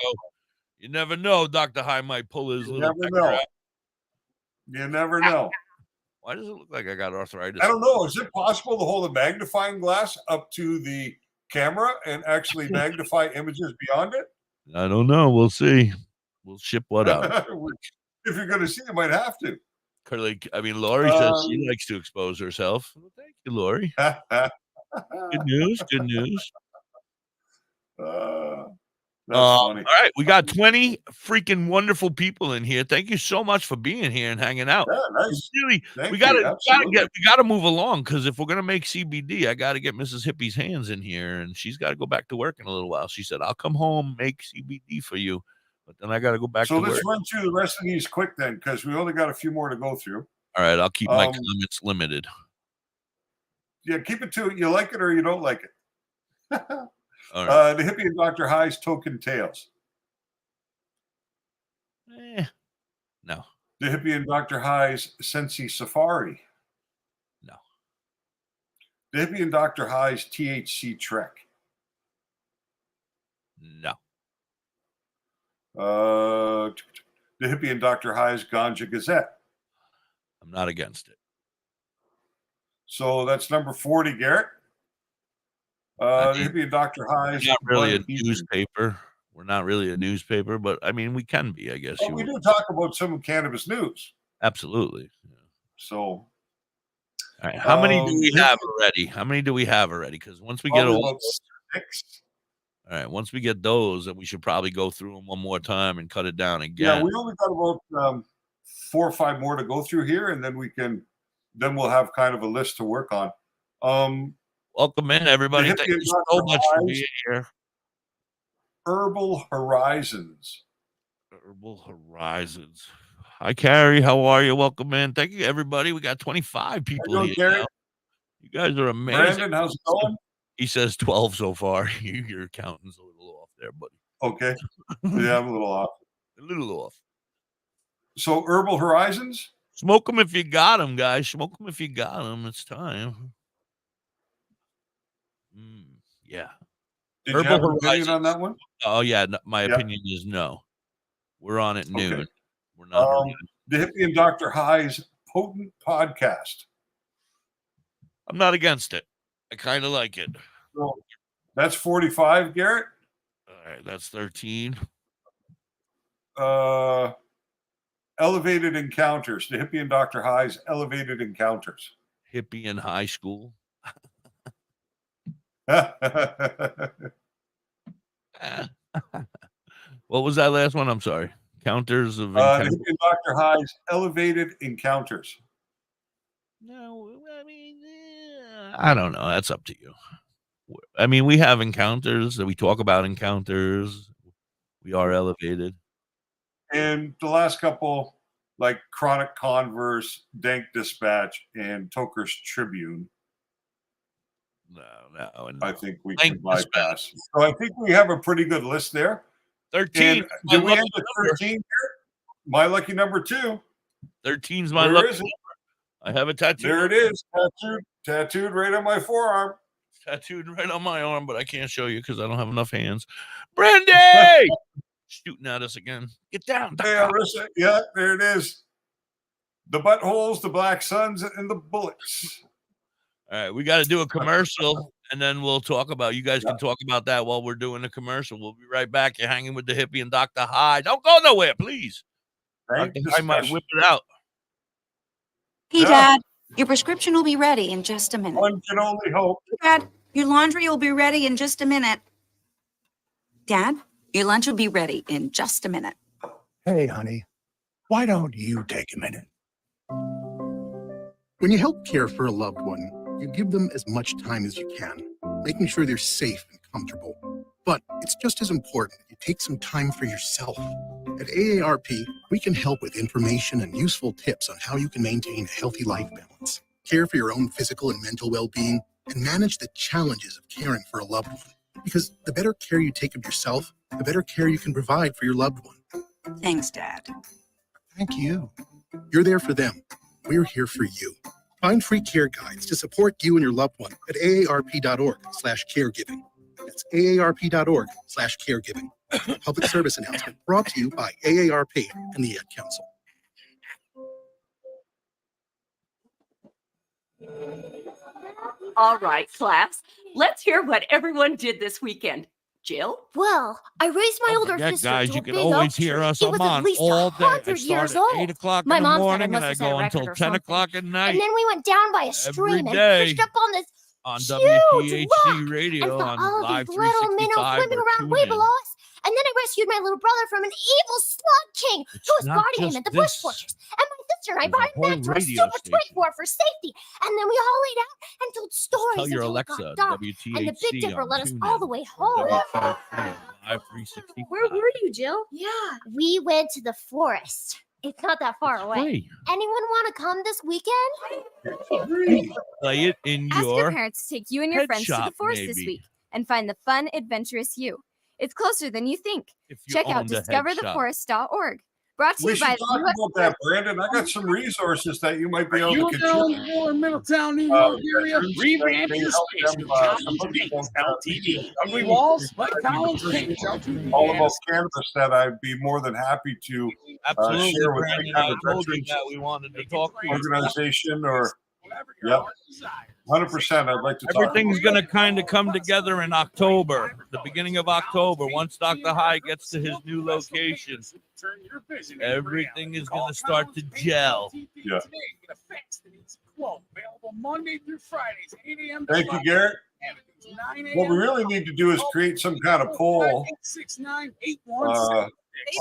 You never know. Dr. High might pull his you little. Never know. You never know. Why does it look like I got arthritis? I don't know. Is it possible to hold a magnifying glass up to the camera and actually magnify images beyond it? I don't know. We'll see. We'll ship what out. If you're going to see, you might have to. Lori says she likes to expose herself. Well, thank you, Lori. Good news. Good news. All right, we got 20 freaking wonderful people in here. Thank you so much for being here and hanging out. Yeah, nice. Really, we gotta move along because if we're gonna make CBD, I gotta get Mrs. Hippie's hands in here, and she's got to go back to work in a little while. She said, "I'll come home, make CBD for you." But then I got to go back to work. So let's run through the rest of these quick then, because we only got a few more to go through. All right, I'll keep my comments limited. Yeah, keep it to it. You like it or you don't like it. All right. Da.Hippie and Dr.High's Token Tales. No. Da.Hippie and Dr.High's Sensi Safari. No. Da.Hippie and Dr.High's THC Trek. No. Da.Hippie and Dr.High's Ganja Gazette. I'm not against it. So that's number 40, Garrett. Da.Hippie and Dr.High's. Not really a newspaper. We're not really a newspaper, but I mean, we can be, I guess. Well, we do talk about some cannabis news. Absolutely. Yeah. So. All right. How many do we have already? How many do we have already? Because once we get all 6. All right, once we get those, then we should probably go through them one more time and cut it down again. Yeah, we only got about 4 or 5 more to go through here, and then we'll have kind of a list to work on. Welcome in, everybody. Thank you so much for being here. Herbal Horizons. Herbal Horizons. Hi, Carrie. How are you? Welcome in. Thank you, everybody. We got 25 people here now. You guys are amazing. Brandon, how's it going? He says 12 so far. Your counting's a little off there, buddy. Okay. Yeah, I'm a little off. A little off. So, Herbal Horizons? Smoke them if you got them, guys. Smoke them if you got them. It's time. Yeah. Did you have an opinion on that one? Oh, yeah. No, my opinion is no. We're on at noon. Okay. We're not. Da.Hippie and Dr.High's Potent Podcast. I'm not against it. I kind of like it. So that's 45, Garrett. All right, that's 13. Elevated Encounters. Da.Hippie and Dr.High's Elevated Encounters. Hippie in high school. What was that last one? I'm sorry. Counters of Da.Hippie and Dr.High's Elevated Encounters. No, I mean, I don't know. That's up to you. I mean, we have encounters. We talk about encounters. We are elevated. And the last couple, like Chronic Converse, Dank Dispatch, and Toker's Tribune. No. I think we can bypass. So I think we have a pretty good list there. 13. Did we end at 13 here? My lucky number 2. 13's my lucky number. I have a tattoo. There it is. Tattooed right on my forearm. tattooed right on my arm, but I can't show you because I don't have enough hands. Brandy! Shooting at us again. Get down. Hey, Arissa. Yeah, there it is. The buttholes, the black suns, and the bullets. All right, we got to do a commercial, and then we'll talk about. You guys can talk about that while we're doing the commercial. We'll be right back. You're hanging with the hippie and Dr. High. Don't go nowhere, please. Dr. High might whip it out. Hey, Dad, your prescription will be ready in just a minute. One can only hope. Dad, your laundry will be ready in just a minute. Dad, your lunch will be ready in just a minute. Hey, honey, why don't you take a minute? When you help care for a loved one, you give them as much time as you can, making sure they're safe and comfortable. But it's just as important you take some time for yourself. At AARP, we can help with information and useful tips on how you can maintain a healthy life balance, care for your own physical and mental well-being, and manage the challenges of caring for a loved one. Because the better care you take of yourself, the better care you can provide for your loved one. Thanks, Dad. Thank you. You're there for them. We're here for you. Find free care guides to support you and your loved one at aarp.org/caregiving. That's aarp.org/caregiving. Public service announcement brought to you by AARP and the Ad Council. All right, class. Let's hear what everyone did this weekend. Jill? Well, I raised my older Yeah, sister guys, to you a can big always oak hear tree. us. It I'm was on at least all day. I 100 start years at old. 8 o'clock My in the mom said I morning, must and I have set a go record until or 10 something. o'clock at night. And then we went down by a stream and day fished up on this on huge WTHC rock radio and saw on all Live these little minnows 365 swimming or around way TuneIn. below us. And then I rescued my little brother from an evil slug king who was not guarding him just at the bush this. fortress. And my sister and I There's a brought him whole back to a radio super twin station. for safety. And then we all laid out and told stories Tell your until it Alexa, got dark. And the Big WTHC Dipper on led us TuneIn all the way home. Live 365. Where were you, Jill? Yeah. We went to the forest. It's not that far away. free. Anyone want to come this weekend? Play it in Ask your your parents to take you and your head friends to the shop, forest this maybe. week and find the fun, adventurous you. It's closer than you think. If you Check out owned a head discovertheforest.org. Brought to We you should by talk the U.S. about that, Brandon. I got some resources that you might be able to You contribute. know, in Middletown, New York area, Revamp your space with Collins Paints LTD. Ugly walls, like Collins Paints LTD. All about cannabis that I'd be more than happy to Absolutely, share with Brandon. any I kind told of you veterans that we wanted to talk to you. organization or, yep, 100%. I'd like to talk. Everything's going to kind of come together in October, the beginning of October. Once Dr. High gets to his new location, everything is going to start to gel. Yeah. Available Monday through Fridays, 8 a.m. Thank you, Garrett. What we really need to do is create some kind of poll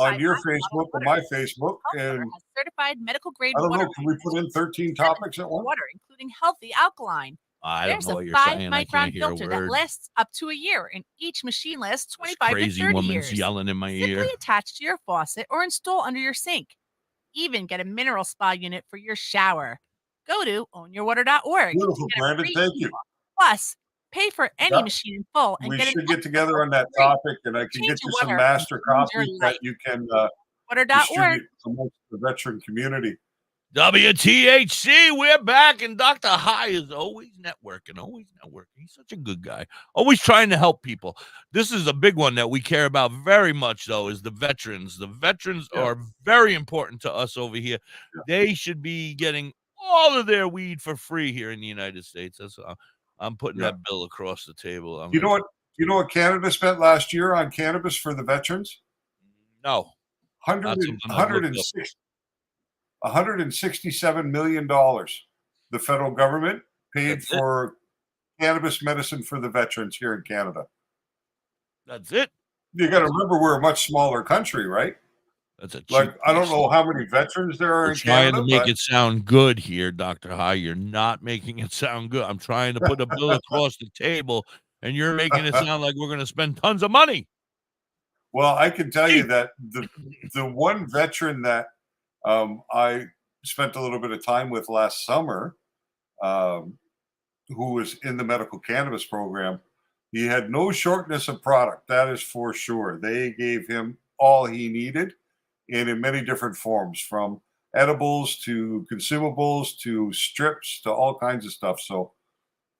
on your Facebook or my Facebook. And certified medical grade I don't water. know, can we put in 13 topics at once? Water, including healthy alkaline. I don't There's know a what you're 5 saying. I micron can't hear a filter that word. lasts up to a year, and each machine lasts 25 to Crazy 30 woman's years. yelling in my ear. Simply attach to your faucet or install under your sink. Even get a mineral spa unit for your shower. Go to ownyourwater.org. Beautiful, Brandon. Thank you. Plus, pay for any Yep. machine in full and We get should an get together on that topic, and I can Change get you your some water master and change your copies life. that you can water.org. distribute amongst the veteran community. WTHC, we're back, and Dr. High is always networking. He's such a good guy, always trying to help people. This is a big one that we care about very much, though, is the veterans. The veterans are very important to us over here. They should be getting all of their weed for free here in the United States. That's I'm putting that bill across the table. You know what Canada spent last year on cannabis for the veterans? No. $167 million. The federal government paid for cannabis medicine for the veterans here in Canada. That's it. You got to remember, we're a much smaller country, right? That's a like I don't know how many veterans there are You're in trying Canada. to make but it sound good here, Dr. High. You're not making it sound good. I'm trying to put a bill across the table, and you're making it sound like we're going to spend tons of money. Well, I can tell you that the one veteran that I spent a little bit of time with last summer, who was in the medical cannabis program, he had no shortness of product. That is for sure. They gave him all he needed, and in many different forms, from edibles to consumables to strips to all kinds of stuff. So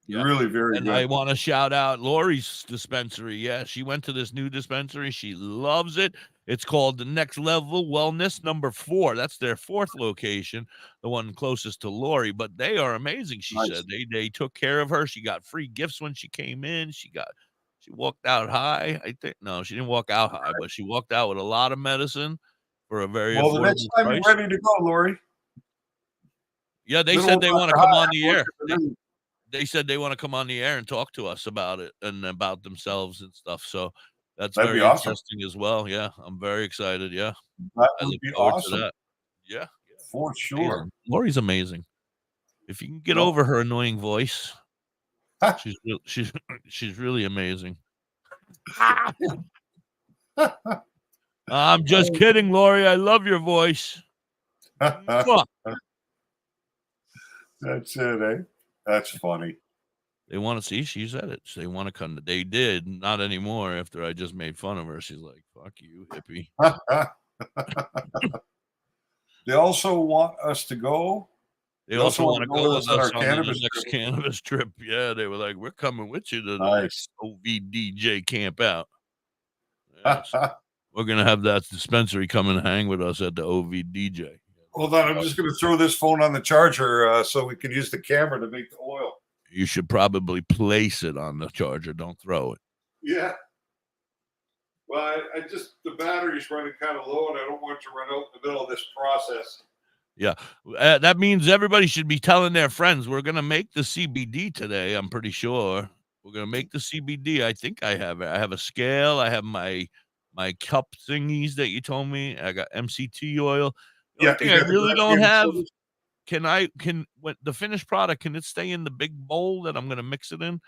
Yeah. Really very And good. I want to shout out Lori's dispensary. Yeah, she went to this new dispensary. She loves it. It's called the Next Level Wellness number 4. That's their 4th location, the one closest to Lori. But they are amazing. She said they took care of her. She got free gifts when she came in. She walked out high. I think no, she didn't walk out high, but she walked out with a lot of medicine for a very Well, the next affordable time price. you're ready to go, Lori. Yeah, they said they want to come on the air. They said they want to come on the air and talk to us about it and about themselves and stuff. So that's That'd very be awesome. interesting as well. Yeah, I'm very excited. Yeah, That I would look be forward awesome. to that. Yeah, For sure. amazing. Lori's amazing. If you can get Well- over her annoying voice, she's really amazing. I'm just kidding, Lori. I love your voice. Mwah. That's it, eh? That's funny. They want to see. She said it. They want to come. They did. Not anymore. After I just made fun of her, she's like, "Fuck you, hippie." They also want us to go. They also want to go with us on the cannabis next trip. cannabis trip. Yeah, they were like, "We're coming with you to the Nice. next OVDJ camp out." Yeah, so we're gonna have that dispensary come and hang with us at the OVDJ. Hold on, I'm just going to throw this phone on the charger so we can use the camera to make the oil. You should probably place it on the charger. Don't throw it. Yeah. Well, I just, the battery's running kind of low and I don't want it to run out in the middle of this process. Yeah, that means everybody should be telling their friends. We're gonna make the CBD today. I'm pretty sure we're gonna make the CBD. I think I have it. I have a scale. I have my cup thingies that you told me. I got MCT oil. The only thing I really don't have. Can when the finished product, can it stay in the big bowl that I'm gonna mix it in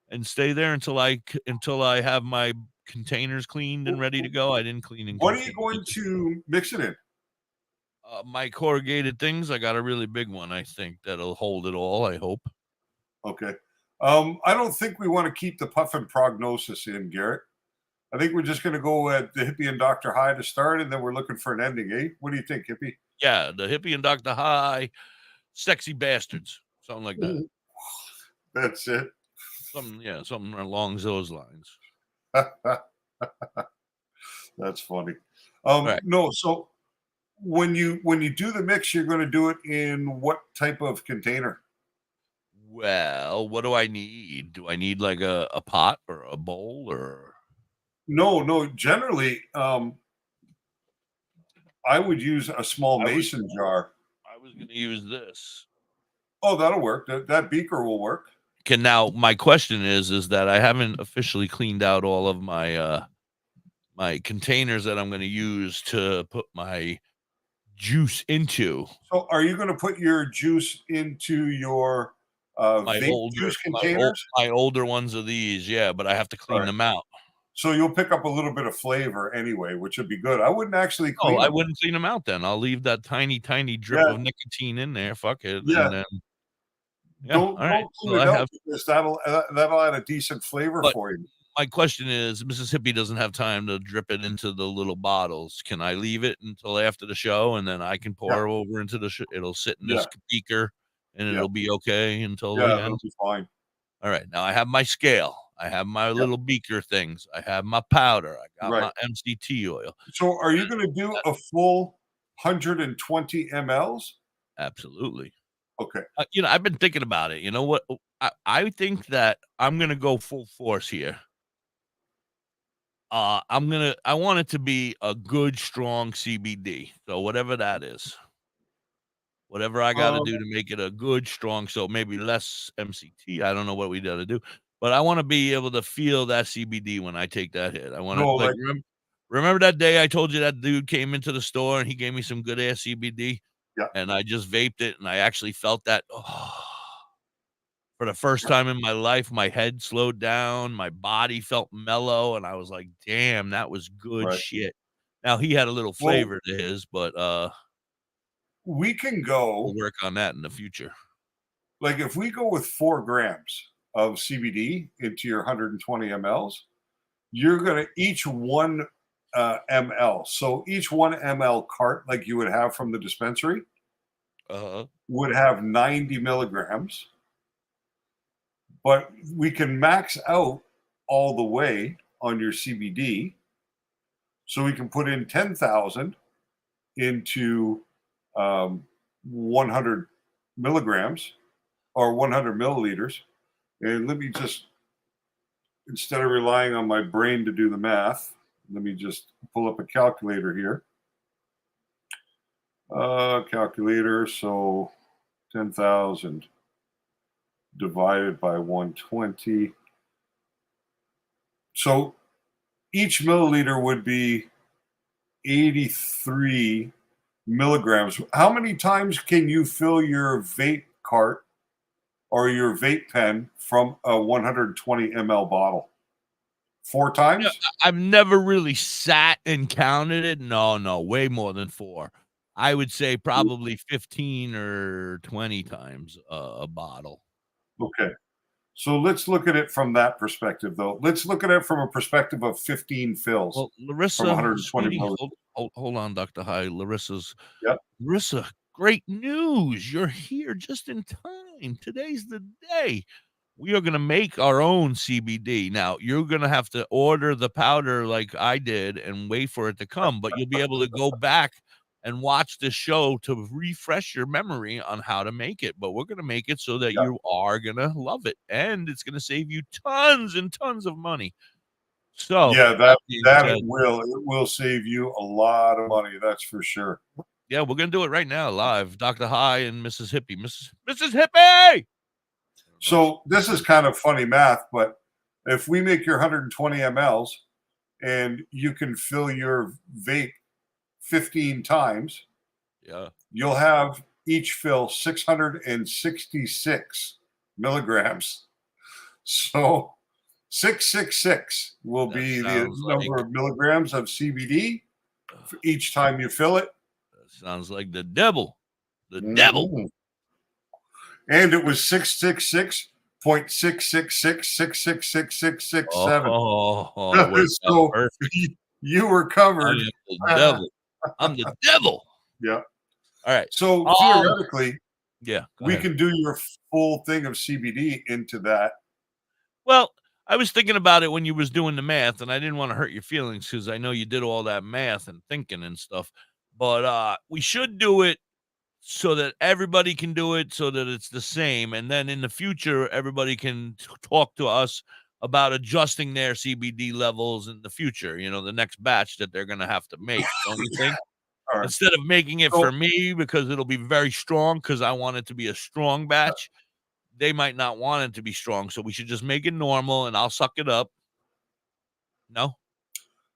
and stay there until I have my containers cleaned and ready to go? I didn't clean and What are you going to mix it in? My corrugated things. I got a really big one. I think that'll hold it all. I hope. Okay. I don't think we want to keep the puffin prognosis in, Garrett. I think we're just going to go at the Hippie and DoktorHigh to start, and then we're looking for an ending, eh? What do you think, Hippie? Yeah, the Hippie and DoktorHigh, sexy bastards, something like that. That's it. Something along those lines. That's funny. Right. No, so when you do the mix, you're going to do it in what type of container? Well, what do I need? Do I need like a pot or a bowl or? No. Generally, I would use a small mason jar. I was going to use this. Oh, that'll work. That beaker will work. Okay, now my question is that I haven't officially cleaned out all of my my containers that I'm going to use to put my juice into. So, are you going to put your juice into your vape juice containers? My older ones are these, yeah, but I have to clean them out. So you'll pick up a little bit of flavor anyway, which would be good. I wouldn't actually clean. Oh, I wouldn't clean them out then. I'll leave that tiny drip of nicotine in there. Fuck it. Yeah. And then, Don't clean it out because that'll add a decent flavor for you. My question is, Mrs. Hippie doesn't have time to drip it into the little bottles. Can I leave it until after the show and then I can pour over into the it'll sit in this beaker and it'll be okay until the end? It'll be fine. All right. Now I have my scale. I have my little beaker things. I have my powder. I got my MCT oil. So are you going to do a full 120 mLs? Absolutely. Okay. I've been thinking about it. You know what? I think that I'm going to go full force here. I want it to be a good, strong CBD. So whatever that is. Whatever I got to do to make it a good, strong, so maybe less MCT. I don't know what we got to do, but I want to be able to feel that CBD when I take that hit. I want to remember that day I told you that dude came into the store and he gave me some good ass CBD, and I just vaped it and I actually felt that for the first time in my life. My head slowed down, my body felt mellow, and I was like, "Damn, that was good shit." Now he had a little flavor to his, but we can go. We'll work on that in the future. Like if we go with 4 grams of CBD into your 120 mLs, you're going to each 1 ml. So each 1 ml cart, like you would have from the dispensary, would have 90 milligrams. but we can max out all the way on your CBD. So we can put in 10,000 into 100 milligrams or 100 milliliters. And let me just, instead of relying on my brain to do the math, let me just pull up a calculator here. Calculator, so 10,000 divided by 120. So each milliliter would be 83 milligrams. How many times can you fill your vape cart or your vape pen from a 120 ml bottle? 4 times? Yeah, I've never really sat and counted it. No, way more than 4. I would say probably 15 or 20 times a bottle. Okay. So let's look at it from that perspective, though. Let's look at it from a perspective of 15 fills. Well, from Larissa, 120 sweetie, milliliters. hold on, Dr.High. Yep. Larissa, great news. You're here just in time. Today's the day. We are going to make our own CBD. Now, you're going to have to order the powder like I did and wait for it to come, but you'll be able to go back and watch the show to refresh your memory on how to make it. But we're going to make it so that you are going to love it, and it's going to save you tons and tons of money. So yeah, being that said, it will save you a lot of money. That's for sure. yeah, we're going to do it right now live. Dr. High and Mrs. Hippie. Mrs. Hippie! So this is kind of funny math, but if we make your 120 mLs and you can fill your vape 15 times, yeah, you'll have each fill 666 milligrams. So 666 will be the number of milligrams of CBD for each time you fill it. That sounds like the devil. The devil. And it was 666.666666667. Oh, so you were covered. I am the devil. I'm the devil. Yeah. All right. So theoretically, yeah, we can do your full thing of CBD into that. Well, I was thinking about it when you was doing the math, and I didn't want to hurt your feelings because I know you did all that math and thinking and stuff. But we should do it so that everybody can do it, so that it's the same. And then in the future, everybody can talk to us about adjusting their CBD levels in the future, the next batch that they're going to have to make. Don't you think? Right. Instead of making it for me because it'll be very strong because I want it to be a strong batch, they might not want it to be strong. So we should just make it normal and I'll suck it up. No?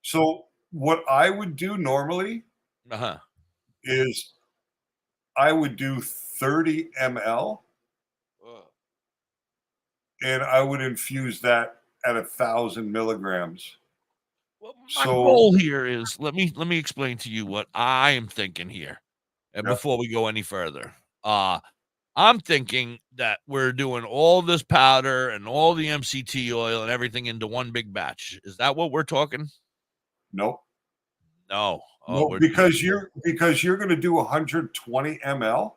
So what I would do normally is I would do 30 ml and I would infuse that at 1,000 milligrams. My goal here is let me explain to you what I am thinking here. And before we go any further, I'm thinking that we're doing all this powder and all the MCT oil and everything into one big batch. Is that what we're talking? Nope. No. No, because you're going to do 120 ml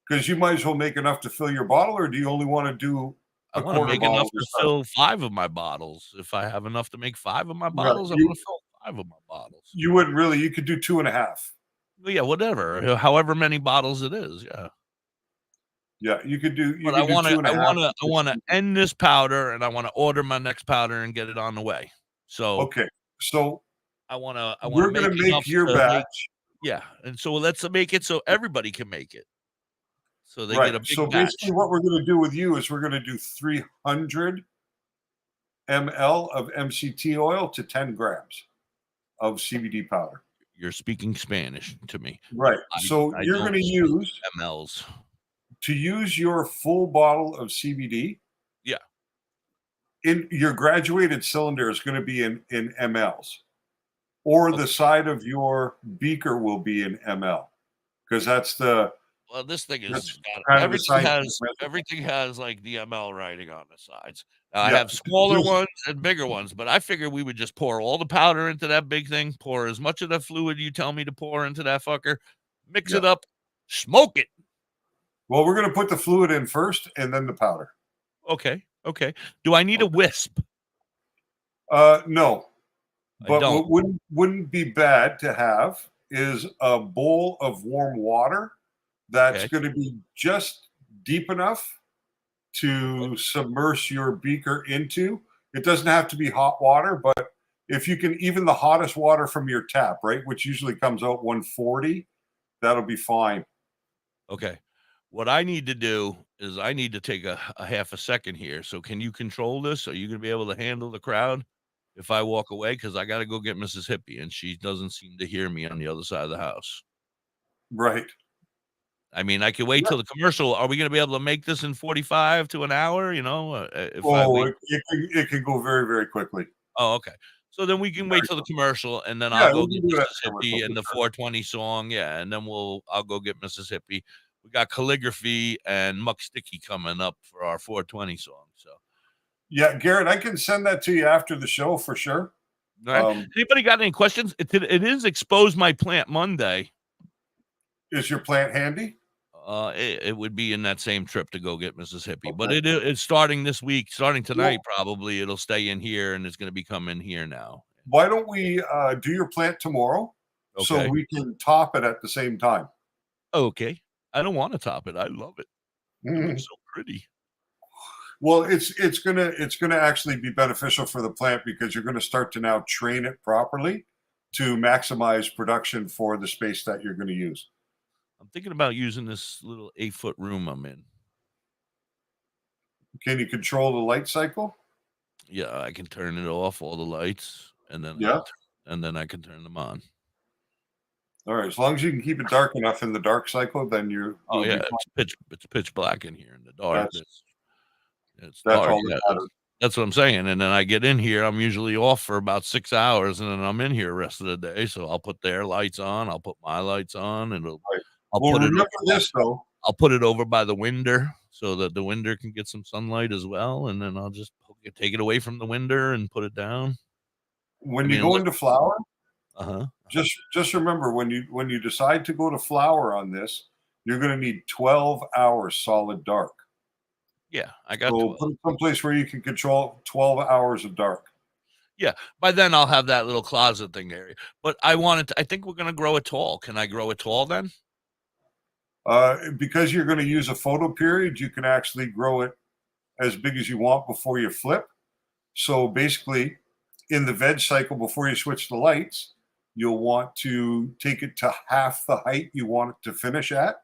because you might as well make enough to fill your bottle, or do you only want to do I want to make enough to fill 5 of my bottles. If I have enough to make 5 of my bottles, I want to fill 5 of my bottles. You wouldn't really. You could do 2.5. Well, yeah, whatever. However many bottles it is. Yeah. Yeah, you could do. But I want to end this powder, and I want to order my next powder and get it on the way. So okay, so we're going to make your batch. Yeah, and so let's make it so everybody can make it. So they get a big so batch. basically, what we're going to do with you is we're going to do 300 ml of MCT oil to 10 grams of CBD powder. You're speaking Spanish to me, right? So you're going to use mLs to use your full bottle of CBD. Yeah. In your graduated cylinder is going to be in mLs, or the side of your beaker will be in ml, because that's the. Well, this thing is everything has like the ml writing on the sides. Now, I have smaller ones and bigger ones, but I figured we would just pour all the powder into that big thing, pour as much of the fluid you tell me to pour into that fucker, mix it up, smoke it. Well, we're going to put the fluid in first and then the powder. Okay. Okay. Do I need a wisp? No. I But don't. what wouldn't be bad to have is a bowl of warm water that's Okay. going to be just deep enough to submerge your beaker into. It doesn't have to be hot water, but if you can, even the hottest water from your tap, right, which usually comes out 140, that'll be fine. Okay. What I need to do is I need to take a half a second here. So can you control this? Are you going to be able to handle the crowd if I walk away? Because I got to go get Mrs. Hippie, and she doesn't seem to hear me on the other side of the house. Right. I mean, I can wait till the commercial. Are we going to be able to make this in 45 to an hour? You know, if I wait. It can go very, very quickly. Oh, okay. So then we can wait till the commercial, and then Yeah, I'll go we get can do that Mississippi and the 420 song. Yeah, and then I'll go get Mississippi. We got calligraphy and Muck Sticky coming up for our 420 song. So Yeah, Garrett, I can send that to you after the show for sure. all right. Anybody got any questions? It is Expose My Plant Monday. Is your plant handy? It would be in that same trip to go get Mississippi, but it's starting this week, starting tonight. Probably it'll stay in here, and it's going to be coming here now. Why don't we do your plant tomorrow so Okay. we can top it at the same time? Okay. I don't want to top it. I love it. It looks so pretty. Well, it's gonna actually be beneficial for the plant because you're gonna start to now train it properly to maximize production for the space that you're going to use. I'm thinking about using this little 8-foot room I'm in. Can you control the light cycle? Yeah, I can turn it off, all the lights, and then I can turn them on. All right, as long as you can keep it dark enough in the dark cycle, then you'll be fine. It's pitch black in here in the dark. It's that's dark. all that matters. That's what I'm saying. And then I get in here. I'm usually off for about 6 hours, and then I'm in here the rest of the day. So I'll put their lights on. I'll put my lights on, and I'll put it over by the window so that the window can get some sunlight as well. And then I'll just take it away from the window and put it down. When you go into flower, just remember when you decide to go to flower on this, you're going to need 12 hours solid dark. Yeah, I got so put it someplace where you can control 12 hours of dark. Yeah, by then I'll have that little closet thing area. But I think we're going to grow it tall. Can I grow it tall then? Because you're going to use a photo period, you can actually grow it as big as you want before you flip. So basically, in the veg cycle, before you switch the lights, you'll want to take it to half the height you want it to finish at.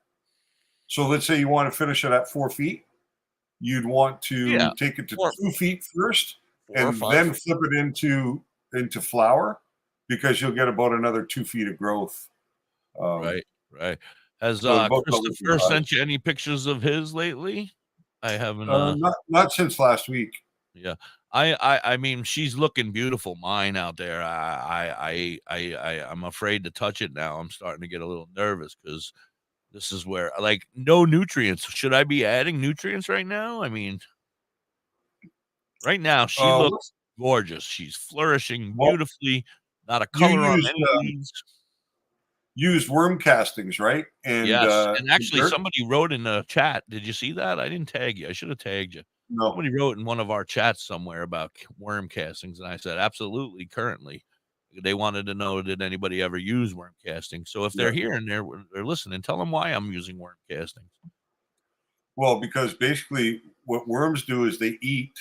So let's say you want to finish it at 4 feet. You'd want to take it to 2 feet first, and then flip it into flower, because you'll get about another 2 feet of growth. Right. Has so Christopher sent you any pictures of his lately? I haven't. Not since last week. Yeah, I mean, she's looking beautiful. Mine out there. I'm afraid to touch it now. I'm starting to get a little nervous because this is where, like, no nutrients. Should I be adding nutrients right now? I mean, right now she looks gorgeous. She's flourishing beautifully. Not a color on any leaves. Used worm castings, right? And yes, and actually somebody wrote in the chat. Did you see that? I didn't tag you. I should have tagged you. No. Somebody wrote in one of our chats somewhere about worm castings, and I said, absolutely, currently. They wanted to know, did anybody ever use worm casting? So if they're here and they're listening, tell them why I'm using worm castings. Well, because basically what worms do is they eat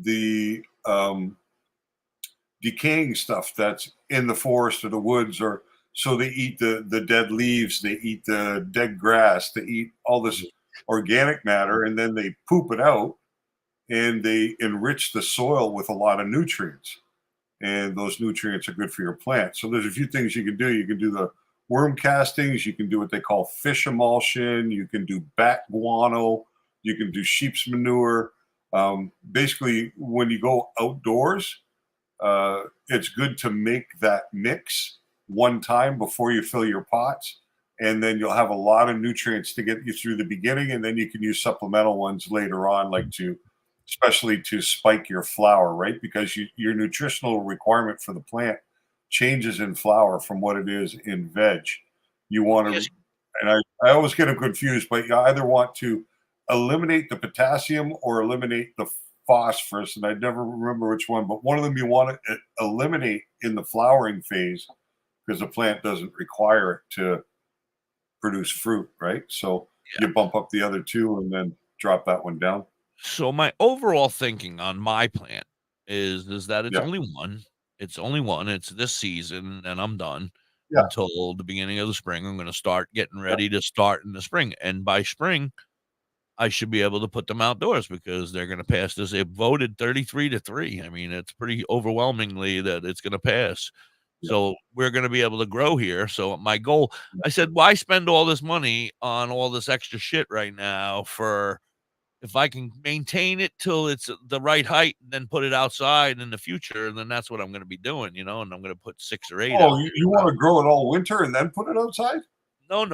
the decaying stuff that's in the forest or the woods, or so they eat the dead leaves, they eat the dead grass, they eat all this organic matter, and then they poop it out, and they enrich the soil with a lot of nutrients. And those nutrients are good for your plant. So there's a few things you can do. You can do the worm castings. You can do what they call fish emulsion. You can do bat guano. You can do sheep's manure. Basically, when you go outdoors, it's good to make that mix one time before you fill your pots. And then you'll have a lot of nutrients to get you through the beginning. And then you can use supplemental ones later on, especially to spike your flower, right? Because your nutritional requirement for the plant changes in flower from what it is in veg. You want to, and I always get them confused, but you either want to eliminate the potassium or eliminate the phosphorus, and I never remember which one, but one of them you want to eliminate in the flowering phase because the plant doesn't require it to produce fruit, right? So you bump up the other two and then drop that one down. So my overall thinking on my plant is that it's Yeah. only one. It's only one. It's this season, and I'm done Yeah. until the beginning of the spring. I'm going to start getting ready to start in the spring, and by spring, I should be able to put them outdoors because they're going to pass this. They voted 33-3. I mean, it's pretty overwhelmingly that it's going to pass. So we're going to be able to grow here. So my goal, I said, why spend all this money on all this extra shit right now for if I can maintain it till it's the right height and then put it outside in the future, then that's what I'm going to be doing, and I'm going to put 6 or 8 out. Oh, you want to grow it all winter and then put it outside? No.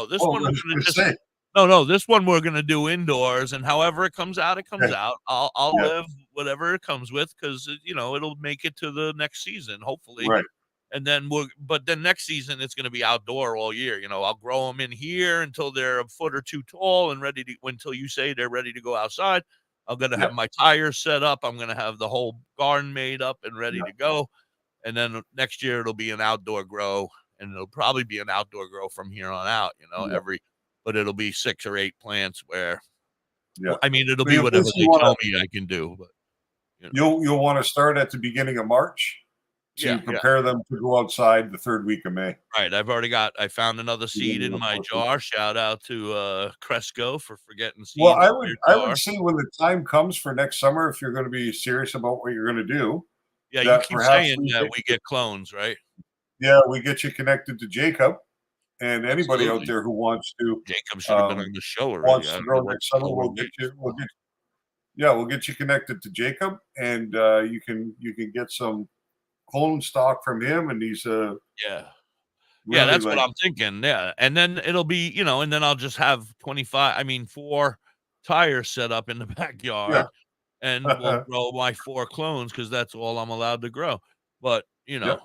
This one we're going to say. No, this one we're gonna do indoors, and however it comes out, it comes out. I'll live whatever it comes with because it'll make it to the next season, hopefully. Right. And then but then next season it's gonna be outdoor all year. I'll grow them in here until they're a foot or two tall and ready to. Until you say they're ready to go outside, I'm gonna have my tires set up. I'm gonna have the whole garden made up and ready to go. And then next year it'll be an outdoor grow, and it'll probably be an outdoor grow from here on out. But it'll be 6 or 8 plants where, I mean, it'll be whatever they tell me I can do. But you'll want to start at the beginning of March to prepare them to go outside the 3rd week of May. Right. I found another seed in my jar. Shout out to Cresco for getting seeds. Well, I would say when the time comes for next summer, if you're going to be serious about what you're going to do. Yeah, you keep saying that we get clones, right? Yeah, we get you connected to Jacob. And anybody out there who wants to, Jacob should have been on the show already. Wants to grow next summer, we'll get you connected to Jacob, and you can get some clone stock from him, and he's yeah, that's what I'm thinking. Yeah, and then it'll be and then I'll just have 4 tires set up in the backyard, and we'll grow my 4 clones because that's all I'm allowed to grow. But you know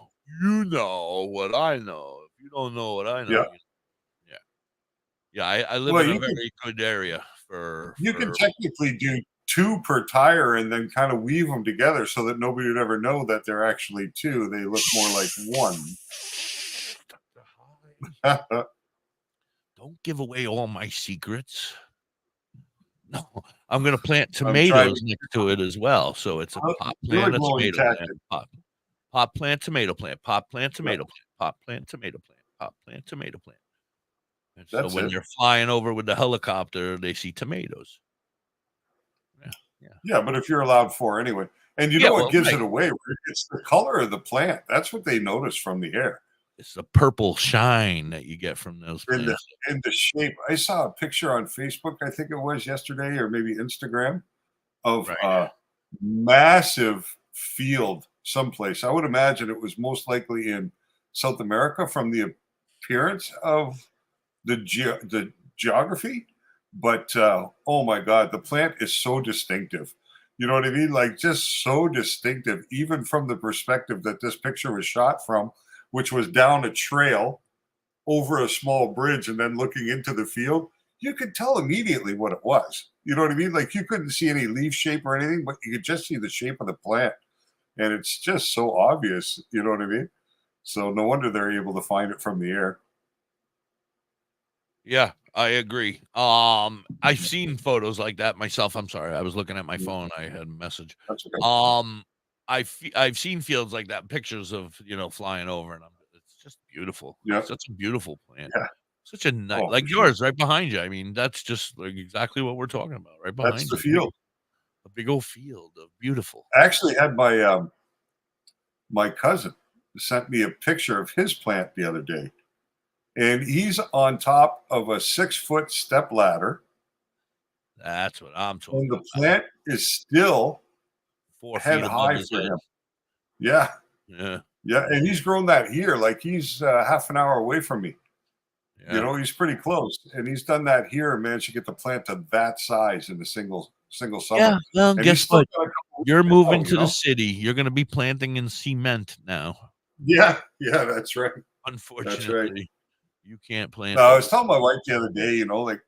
what I know. You don't know what I know. I live in a very good area for. You can technically do 2 per tire and then kind of weave them together so that nobody would ever know that they're actually 2. They look more like 1. Don't give away all my secrets. No, I'm going to plant tomatoes next to it as well. So it's a pot plant, a tomato plant, pot plant, tomato plant, pot plant, tomato plant, pot plant, tomato plant, pot plant, tomato plant. And so when they're flying over with the helicopter, they see tomatoes. Yeah, but if you're allowed 4 anyway. And what gives it away? It's the color of the plant. That's what they notice from the air. It's the purple shine that you get from those plants. And the shape. I saw a picture on Facebook, I think it was yesterday, or maybe Instagram, of a massive field someplace. I would imagine it was most likely in South America from the appearance of the geography. But oh my God, the plant is so distinctive. You know what I mean? Like just so distinctive, even from the perspective that this picture was shot from, which was down a trail over a small bridge and then looking into the field. You could tell immediately what it was. You know what I mean? Like you couldn't see any leaf shape or anything, but you could just see the shape of the plant. And it's just so obvious. You know what I mean? So no wonder they're able to find it from the air. Yeah, I agree. I've seen photos like that myself. I'm sorry, I was looking at my phone. I had a message. That's okay. I've seen fields like that, pictures of flying over, and it's just beautiful. Yeah, it's such a beautiful plant. Yeah, such a nice, like yours, right behind you. I mean, that's just like exactly what we're talking about, right behind. That's the field. A big old field of beautiful. I actually had my my cousin sent me a picture of his plant the other day. And he's on top of a 6-foot step ladder. That's what I'm talking about. And the plant is still 4 head feet high for him. Yeah. Yeah. Yeah. And he's grown that here. Like he's half an hour away from me. Yeah. You know, he's pretty close. And he's done that here and managed to get the plant to that size in a single summer. Yeah. Well, and guess what? You're moving to the city. You're going to be planting in cement now. Yeah. Yeah. That's right. Unfortunately. That's right. You can't plant. I was telling my wife the other day, like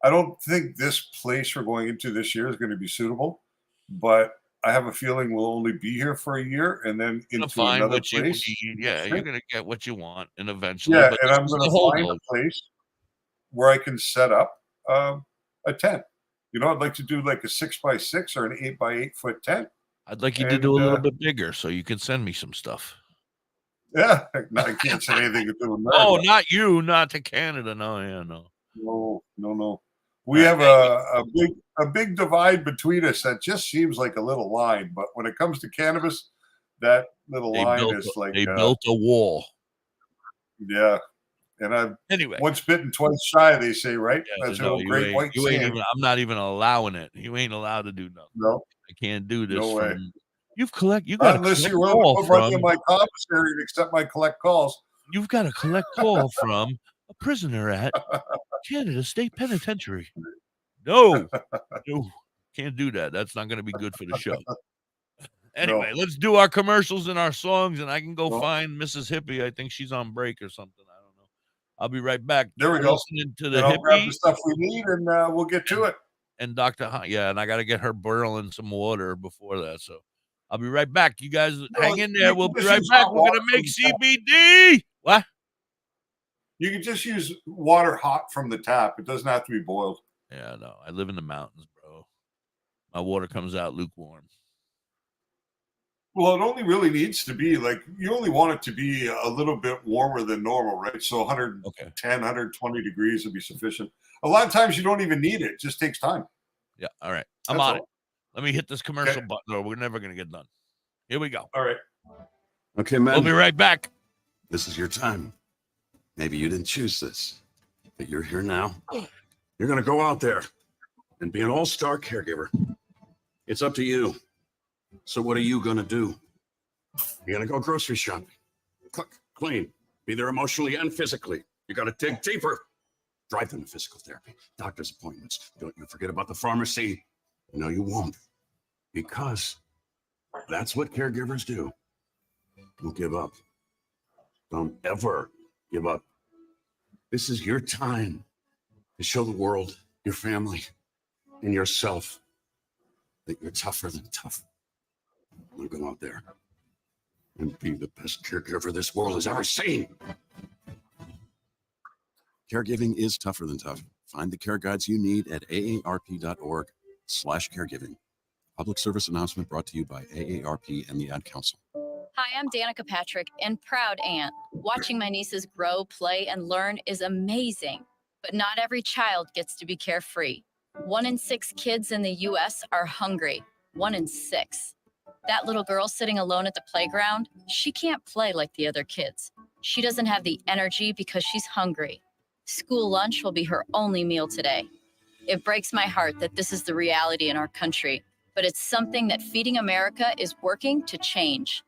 I don't think this place we're going into this year is going to be suitable, but I have a feeling we'll only be here for a year and then into find another what you place. need. Yeah, you're gonna get what you want, and eventually, Yeah, but and this I'm is going the to find holdover. a place where I can set up a tent. You know, I'd like to do like a 6x6 or an 8x8 foot tent. I'd like you to do a little bit bigger so you can send me some stuff. Yeah, no, I can't say anything to do with that. Oh, not you, not to Canada. No, yeah, no. No. We have a big divide between us that just seems like a little line, but when it comes to cannabis, that little line is like they built a wall. Yeah, and I've once bitten, twice shy. They say, right? Yeah, That's no, an old great white saying. I'm not even allowing it. You ain't allowed to do nothing. No, I can't do this. No way. You got Not unless you're willing to put money in my commissary and accept my collect calls. You've got to collect call from a prisoner at Canada State Penitentiary. No, can't do that. That's not going to be good for the show. Anyway, let's do our commercials and our songs, and I can go find Mrs. Hippie. I think she's on break or something. I don't know. I'll be right back. There we go. Listening to the And I'll grab Hippie the stuff we need, and we'll get to it. and DoktorHigh. Yeah, and I got to get her boiling some water before that. So I'll be right back. You guys hang in there. We'll be right back. We're going to make CBD. What? You can just use water hot from the tap. It doesn't have to be boiled. Yeah, no. I live in the mountains, bro. My water comes out lukewarm. Well, it only really needs to be like, you only want it to be a little bit warmer than normal, right? So 110, 120 degrees would be sufficient. A lot of times you don't even need it. It just takes time. Yeah. All right. I'm That's on all. it. Let me hit this commercial button or we're never going to get done. Here we go. All right. Okay, man. We'll be right back. This is your time. Maybe you didn't choose this, but you're here now. You're going to go out there and be an all-star caregiver. It's up to you. So what are you going to do? You're going to go grocery shopping. Cook, clean, be there emotionally and physically. You got to dig deeper. Drive them to physical therapy, doctor's appointments. Don't you forget about the pharmacy. No, you won't. Because that's what caregivers do. Don't give up. Don't ever give up. This is your time to show the world, your family, and yourself that you're tougher than tough. I'm going to go out there and be the best caregiver this world has ever seen. Caregiving is tougher than tough. Find the care guides you need at aarp.org/caregiving. Public service announcement brought to you by AARP and the Ad Council. Hi, I'm Danica Patrick and proud aunt. Watching my nieces grow, play, and learn is amazing, but not every child gets to be carefree. 1 in 6 kids in the U.S. are hungry. 1 in 6. That little girl sitting alone at the playground, she can't play like the other kids. She doesn't have the energy because she's hungry. School lunch will be her only meal today. It breaks my heart that this is the reality in our country, but it's something that Feeding America is working to change.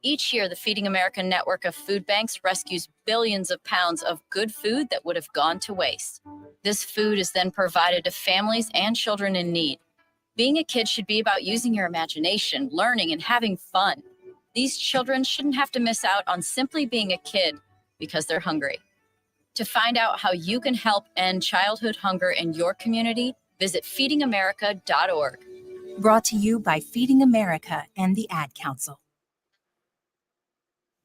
Each year, the Feeding America network of food banks rescues billions of pounds of good food that would have gone to waste. This food is then provided to families and children in need. Being a kid should be about using your imagination, learning, and having fun. These children shouldn't have to miss out on simply being a kid because they're hungry. To find out how you can help end childhood hunger in your community, visit feedingamerica.org. Brought to you by Feeding America and the Ad Council.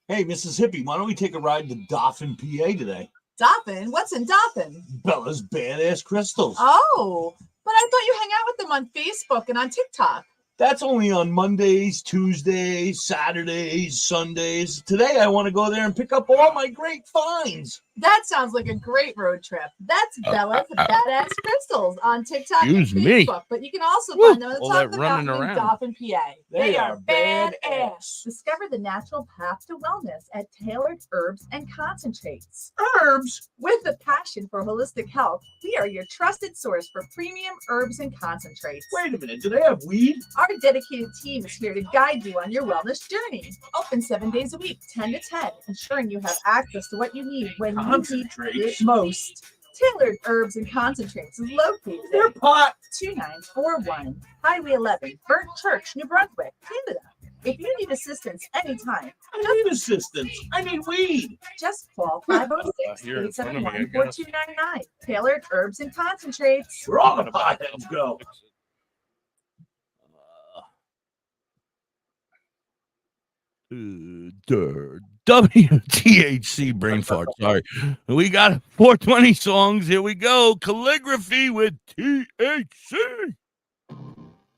Hey, Mrs. Hippie, why don't we take a ride to Da.Hippie, PA today? Doffin? What's in Doffin? Bella's badass crystals. Oh, but I thought you hang out with them on Facebook and on TikTok. That's only on Mondays, Tuesdays, Saturdays, Sundays. Today, I want to go there and pick up all my great finds. That sounds like a great road trip. That's Bella's Badass Crystals on TikTok Excuse and me. Facebook. But you can also find them at the All top of that the running mountain in around. Dauphin, PA. They are badass. Discover the natural path to wellness at Tailored Herbs and Concentrates. Herbs? With a passion for holistic health, we are your trusted source for premium herbs and concentrates. Wait a minute, do they have weed? Our dedicated team is here to guide you on your wellness journey. Open 7 days a week, 10 to 10, ensuring you have access to what you need when you need it most. Tailored Herbs and Concentrates is located They're pot. 2941 Highway 11, Burnt Church, New Brunswick, Canada. If you need assistance anytime, I need assistance. I need weed. just call You're in front of me, I 506-871-4299. Tailored herbs and concentrates. We're all the potheads go. WTHC brain fart. Sorry. We got 420 songs. Here we go. Calligraphy with THC.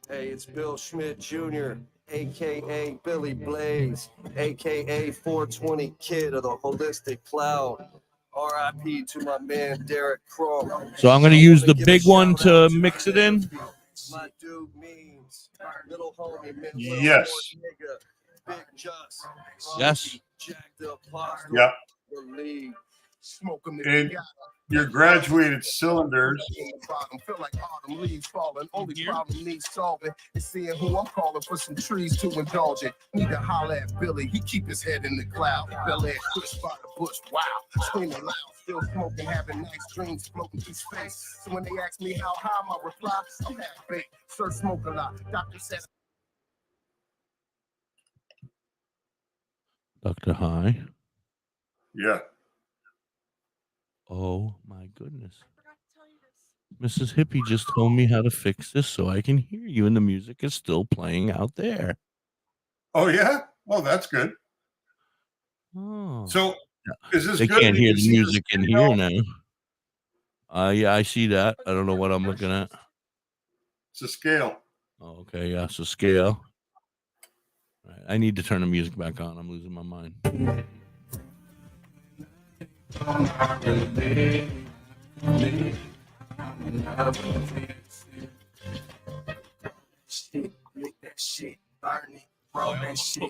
Hey, it's Bill Schmidt Jr., a.k.a. Billy Blaze, a.k.a. 420 Kid of the Holistic Cloud. R.I.P. to my man, Derek Crum. So I'm going to use the big one to mix it in. My dude means little homie, Yes. nigga, Big Just. Yes. Jack the Apostle. Yep. The league. And your graduated cylinders. Feel like autumn leaves falling. Only problem needs solving is seeing who I'm calling for some trees to indulge in. Need to holler at Billy. He keep his head in the cloud. Bel Air push by the bush. Wow. Screaming loud. Still smoking. Having nice dreams floating through space. So when they ask me how high, my reply, I'm half baked. Sir, smoke a lot. Doctor says. DoktorHigh. Yeah. Oh my goodness. Mrs. Hippie just told me how to fix this so I can hear you, and the music is still playing out there. Oh, yeah? Well, that's good. Oh. So, is this They good? can't Did hear you the see music this in video? here now. Yeah, I see that. I don't know what I'm looking at. It's a scale. Oh, okay, yeah, so scale. All right, I need to turn the music back on. I'm losing my mind. Put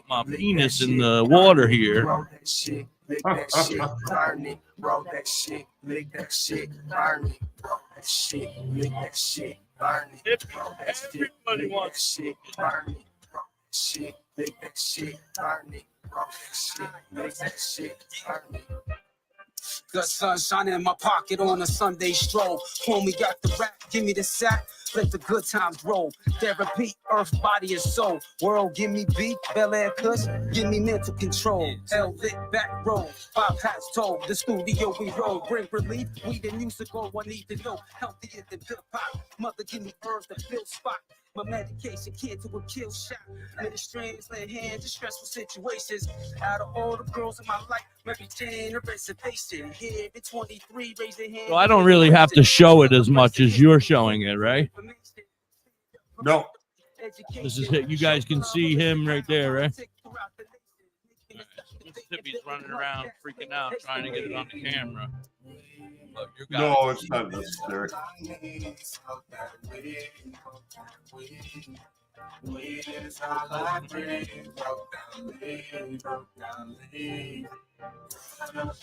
my penis in the water here. Roll that shit, lick that shit, burn it. Roll that shit, lick that shit, burn it. Roll that shit, lick that shit, burn it. Roll that shit, lick that shit, burn it. Roll that shit, lick that shit, burn it. Roll that shit, lick that shit, burn it. Got sunshine in my pocket on a Sunday stroll. Homie got the rap, give me the sack. Let the good times roll. Therapy, earth, body, and soul. World, give me beat. Bel Air Kush, give me mental control. Hell lit, back roll. 5 hats told. The studio we roll. Bring relief. We the musical. I need to know. Healthier than hip hop. Mother, give me herbs that fill spot. My medication, kid to a kill shot. Many strands, lay hands in stressful situations. Out of all the girls in my life, Mary Jane, a reservation. Here, the 23, raise your hand. So I don't really have to show it as much as you're showing it, right? No. This is it. You guys can see him right there, right? Mississippi's running around, freaking out, trying to get it on the camera. Look, you got No, it's not necessary.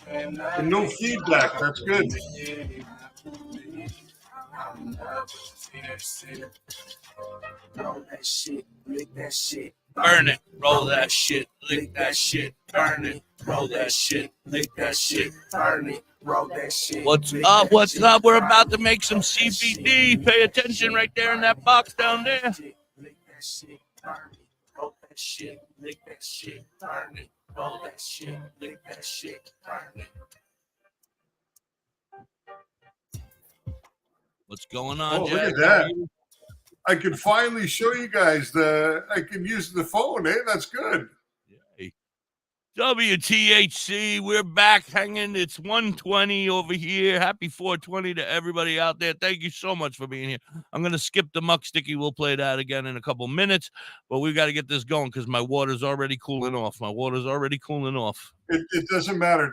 And no feedback. That's good. Roll that shit, lick that shit, burn it, roll that shit, lick that shit, burn it, roll that shit, lick that shit, burn it, roll that shit. What's up? What's up? We're about to make some CBD. Pay attention right there in that box down there. Lick that shit, burn it, roll that shit, lick that shit, burn it, roll that shit, lick that shit, burn it. What's going on, Oh, Jack? look at that. I can finally show you guys I can use the phone, eh? That's good. WTHC, we're back hanging. It's 1:20 over here. Happy 420 to everybody out there. Thank you so much for being here. I'm going to skip the muck sticky. We'll play that again in a couple minutes, but we've got to get this going because my water's already cooling off. It doesn't matter.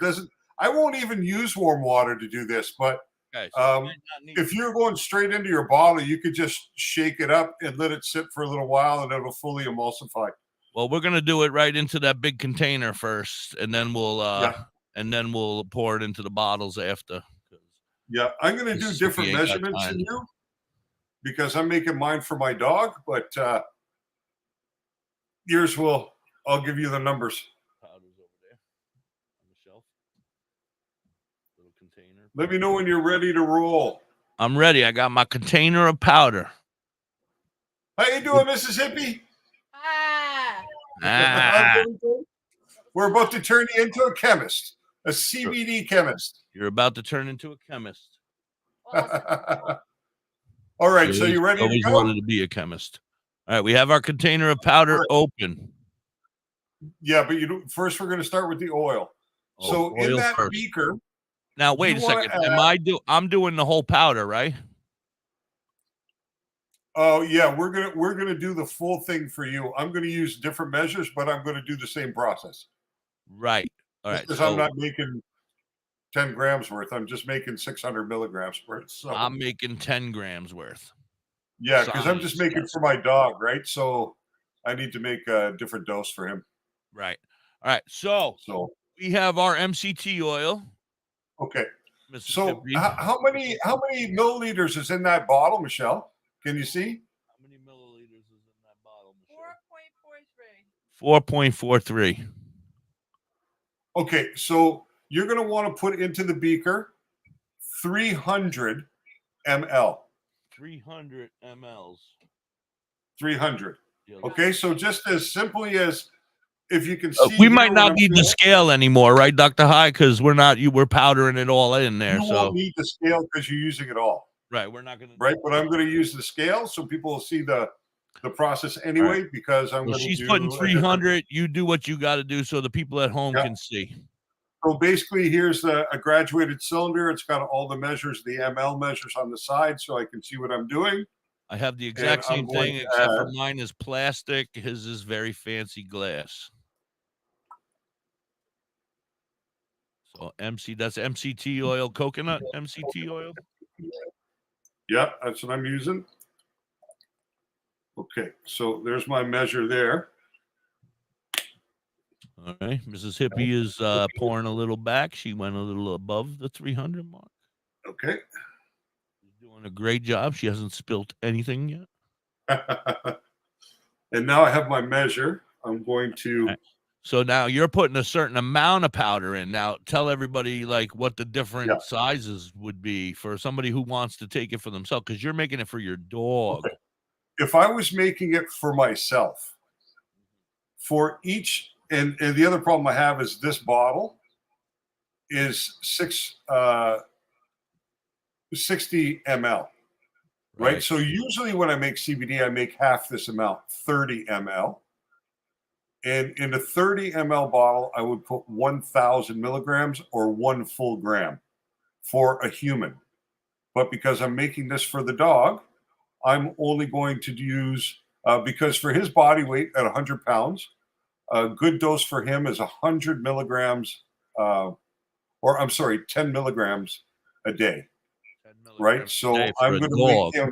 I won't even use warm water to do this, but okay, so if you're going straight into your bottle, you could just shake it up and let it sit for a little while and it'll fully emulsify. Well, we're gonna do it right into that big container first, and then we'll pour it into the bottles after. Yeah, I'm gonna do different measurements than you because I'm making mine for my dog, but I'll give you the numbers. Powder's over there on the shelf. Little container. Let me know when you're ready to roll. I'm ready. I got my container of powder. How you doing, Mrs. Hippie? We're about to turn you into a chemist, a CBD chemist. You're about to turn into a chemist. All right, so you ready to always go? wanted to be a chemist. All right, we have our container of powder open. Yeah, but first we're going to start with the oil. So in oil that first. beaker. Now wait a second. I'm doing the whole powder, right? Oh yeah, we're gonna do the full thing for you. I'm gonna use different measures, but I'm gonna do the same process. Right. All right. Because I'm not making 10 grams worth. I'm just making 600 milligrams worth. So I'm making 10 grams worth. Yeah, because I'm just making for my dog, right? So I need to make a different dose for him. Right. All right. So we have our MCT oil. Okay. So how many milliliters is in that bottle, Michelle? Can you see? How many milliliters is in that bottle, Michelle? 4.43. Okay, so you're going to want to put into the beaker 300 ml. 300 mLs. 300. Okay, so just as simply as if you can see, we might not need the scale anymore, right, DoktorHigh? Because we're powdering it all in there. You won't need the scale because you're using it all. Right, we're not going to. Right, but I'm going to use the scale so people will see the process anyway. Because I'm going to. She's putting 300. You do what you got to do so the people at home can see. So basically, here's a graduated cylinder. It's got all the measures, the ml measures on the side, so I can see what I'm doing. I have the exact same thing, except for mine is plastic. His is very fancy glass. So that's MCT oil, coconut MCT oil. Yep, that's what I'm using. Okay, so there's my measure there. All right, Mrs. Hippie is pouring a little back. She went a little above the 300 mark. Okay. She's doing a great job. She hasn't spilt anything yet. And now I have my measure. I'm going to. Right. So now you're putting a certain amount of powder in. Now tell everybody like what the different sizes would be for somebody who wants to take it for themselves, because you're making it for your dog. Okay. If I was making it for myself, for each, and the other problem I have is this bottle is 60 ml, right? So usually when I make CBD, I make half this amount, 30 ml. And in a 30 ml bottle, I would put 1,000 milligrams or 1 full gram for a human. But because I'm making this for the dog, I'm only going to use, because for his body weight at 100 pounds, a good dose for him is 100 milligrams, 10 milligrams a day. Right? So I'm going to make him,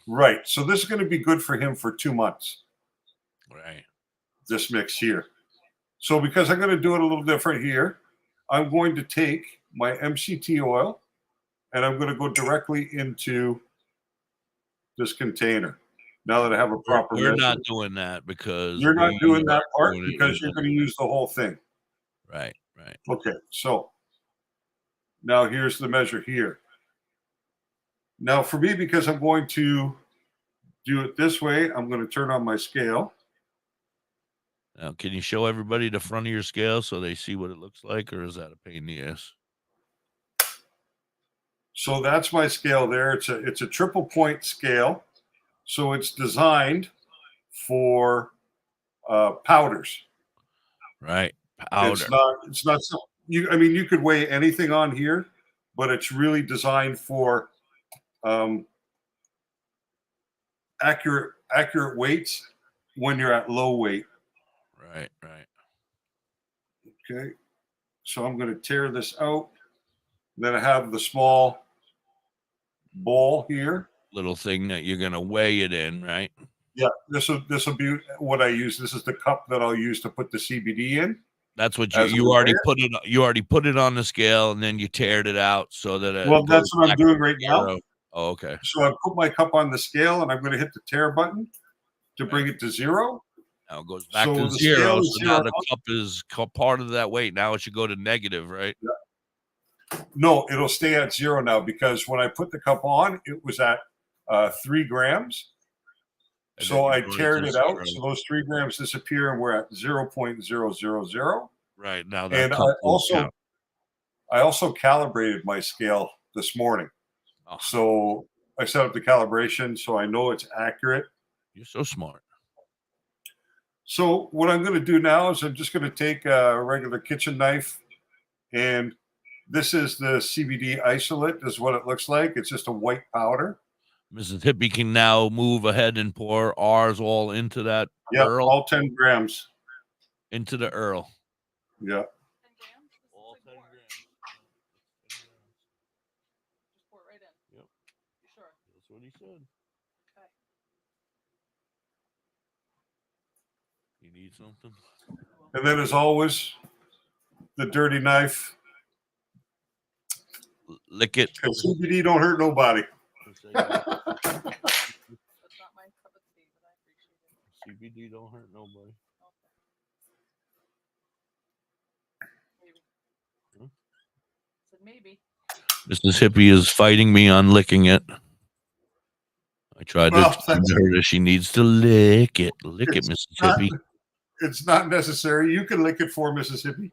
right. So this is going to be good for him for 2 months. Right. This mix here. So because I'm going to do it a little different here, I'm going to take my MCT oil and I'm going to go directly into this container. Now that I have a proper We're measure. not doing that because you're not doing that part because you're going to use the whole thing. Right, right. Okay, so now here's the measure here. Now for me, because I'm going to do it this way, I'm going to turn on my scale. Now, can you show everybody the front of your scale so they see what it looks like, or is that a pain in the ass? So that's my scale there. It's a triple point scale. So it's designed for powders. Right. Powder. It's not so you could weigh anything on here, but it's really designed for accurate weights when you're at low weight. Right, right. Okay. So I'm going to tear this out. Then I have the small bowl here. Little thing that you're going to weigh it in, right? Yeah, this will be what I use. This is the cup that I'll use to put the CBD in. That's what you already put it. You already put it on the scale, and then you teared it out so that it. Well, that's what I'm doing right now. Oh, okay. So I put my cup on the scale, and I'm going to hit the tear button to bring it to 0. Now it goes back to 0. So now the cup is part of that weight. Now it should go to negative, right? Yeah. No, it'll stay at 0 now because when I put the cup on, it was at 3 grams. And So I then you teared it out. zero. So those 3 grams disappear, and we're at 0.000. Right now, that And cup will count. I also calibrated my scale this morning. Oh. So I set up the calibration so I know it's accurate. You're so smart. So what I'm going to do now is I'm just going to take a regular kitchen knife, and this is the CBD isolate. This is what it looks like. It's just a white powder. Mrs. Hippie can now move ahead and pour ours all into that Yeah, Earl. all 10 grams. Into the Earl. Yeah. All 10 grams. Yep. That's what he said. You need something? And then, as always, the dirty knife. Lick it. Because CBD don't hurt nobody. CBD don't hurt nobody. Maybe. Mrs. Hippie is fighting me on licking it. I tried to tell her that she needs to lick it. Lick it, Mrs. Hippie. It's not necessary. You can lick it for Mrs. Hippie.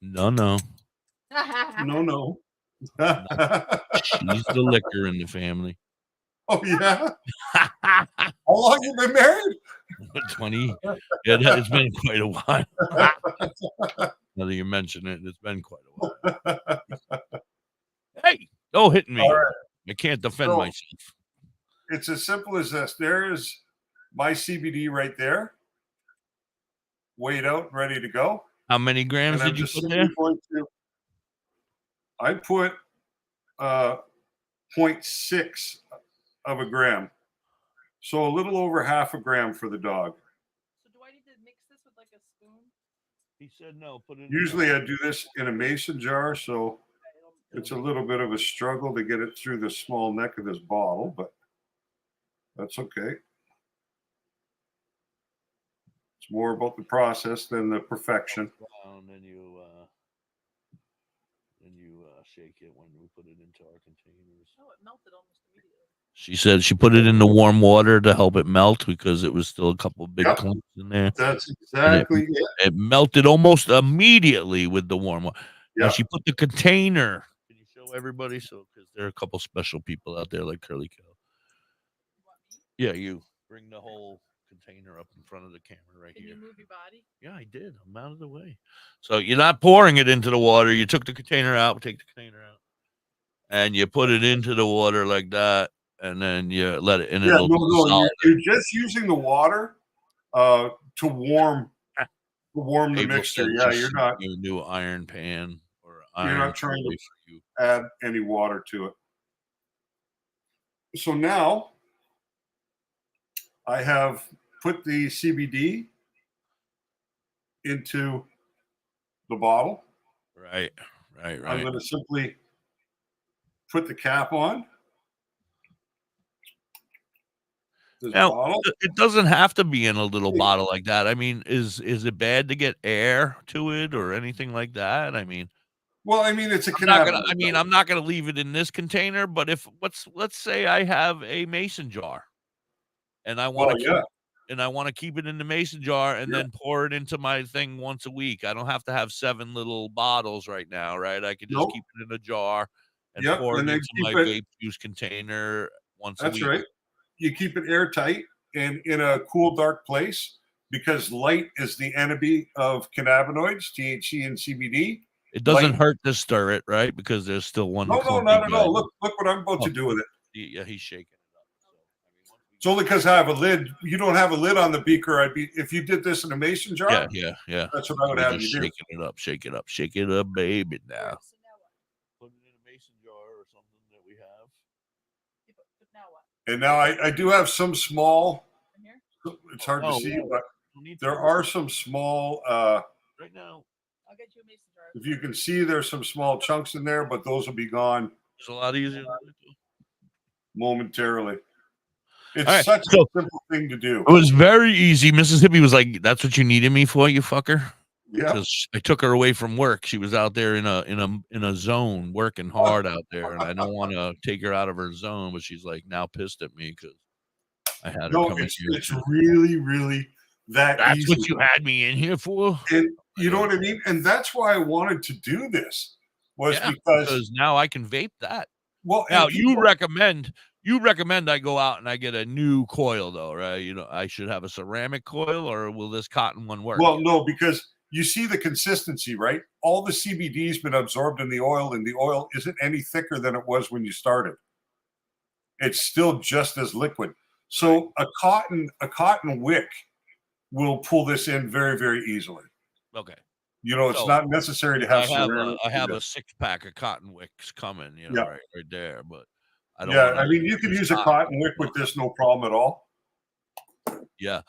No. No. She's the licker in the family. Oh, yeah? How long you been married? 20. Yeah, it's been quite a while. Now that you mention it, it's been quite a while. Hey, don't hit me. Right. I can't defend myself. It's as simple as this. There is my CBD right there. Weighed out, ready to go. How many grams did you put there? I put 0.6 of a gram. So a little over half a gram for the dog. So do I need to mix this with like a spoon? He said no. Put it. Usually I do this in a mason jar, so it's a little bit of a struggle to get it through the small neck of this bottle, but that's okay. It's more about the process than the perfection. And then you shake it when we put it into our containers. Oh, it melted almost immediately. She said she put it in the warm water to help it melt because it was still a couple of big clumps in there. That's exactly it. It melted almost immediately with the warm water. Yeah. Now she put the container. Can you show everybody? So, because there are a couple special people out there like Curly Cow. Yeah, you bring the whole container up in front of the camera right here. Can you move your body? Yeah, I did. I'm out of the way. So you're not pouring it into the water. You took the container out. Take the container out, and you put it into the water like that, and then you let it in. Yeah, no. You're just using the water to warm the mixture. Yeah, you're not. Your new iron pan or iron. You're not trying to add any water to it. So now I have put the CBD into the bottle. Right. I'm going to simply put the cap on. Now, it doesn't have to be in a little bottle like that. I mean, is it bad to get air to it or anything like that? I mean, well, I mean, it's a I'm not gonna leave it in this container, but if let's say I have a mason jar and I want to keep it in the mason jar and then pour it into my thing once a week. I don't have to have 7 little bottles right now, right? I could just keep it in a jar and pour it into my vape juice container once a week. That's right. You keep it airtight and in a cool, dark place because light is the enemy of cannabinoids, THC and CBD. It doesn't hurt to stir it, right? Because there's still one. No, not at all. Look what I'm about to do with it. Yeah, he's shaking it up. It's only because I have a lid. You don't have a lid on the beaker. If you did this in a mason jar. Yeah. That's what I would have you do. Shake it up, baby. Now. Put it in a mason jar or something that we have. And now I do have some small. It's hard to see, but there are some small. Right now, I'll get you a mason jar. If you can see, there's some small chunks in there, but those will be gone. It's a lot easier momentarily. It's such a simple thing to do. It was very easy. Mrs. Hippie was like, "That's what you needed me for, you fucker." Yeah. Because I took her away from work. She was out there in a zone working hard out there, and I don't want to take her out of her zone. But she's like now pissed at me because I had her No, come in here. it's really, really that That's easy. what you had me in here for? And you know what I mean? And that's why I wanted to do this, was because now I can vape that. Well, now and you recommend I go out and I get a new coil though, right? You know, I should have a ceramic coil, or will this cotton one work? Well, no, because you see the consistency, right? All the CBD's been absorbed in the oil, and the oil isn't any thicker than it was when you started. It's still just as liquid. So a cotton wick will pull this in very, very easily. Okay. You know, it's So, not necessary to have ceramic. I have a 6-pack of cotton wicks coming, you know, right there, but I don't I mean, you can use a cotton wick with this, no problem at all. Yeah.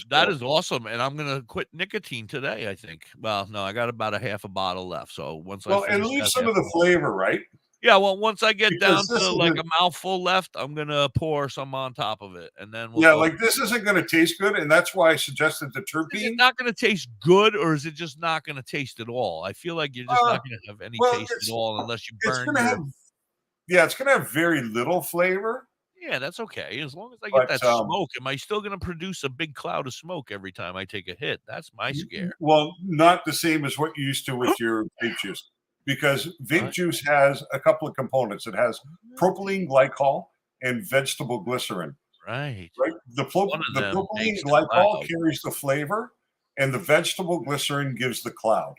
That is awesome, and I'm gonna quit nicotine today, I think. Well, no, I got about a half a bottle left, so once I and finish leave that some half of the bottle- flavor, right? Yeah, well, once I get down Because this to like isn't- a mouthful left, I'm gonna pour some on top of it, and then we'll Yeah, go. like this isn't going to taste good, and that's why I suggested the Is terpene. it not going to taste good, or is it just not going to taste at all? I feel like you're just not going to have any taste at all unless you It's burn going to your. have, it's going to have very little flavor. Yeah, that's okay. As long as I But, get that smoke, am I still going to produce a big cloud of smoke every time I take a hit? That's my scare. Well, not the same as what you used to with your vape juice, because vape juice has a couple of components. It has propylene glycol and vegetable glycerin. Right. The One of them propylene makes the glycol cloud. carries the flavor, and the vegetable glycerin gives the cloud.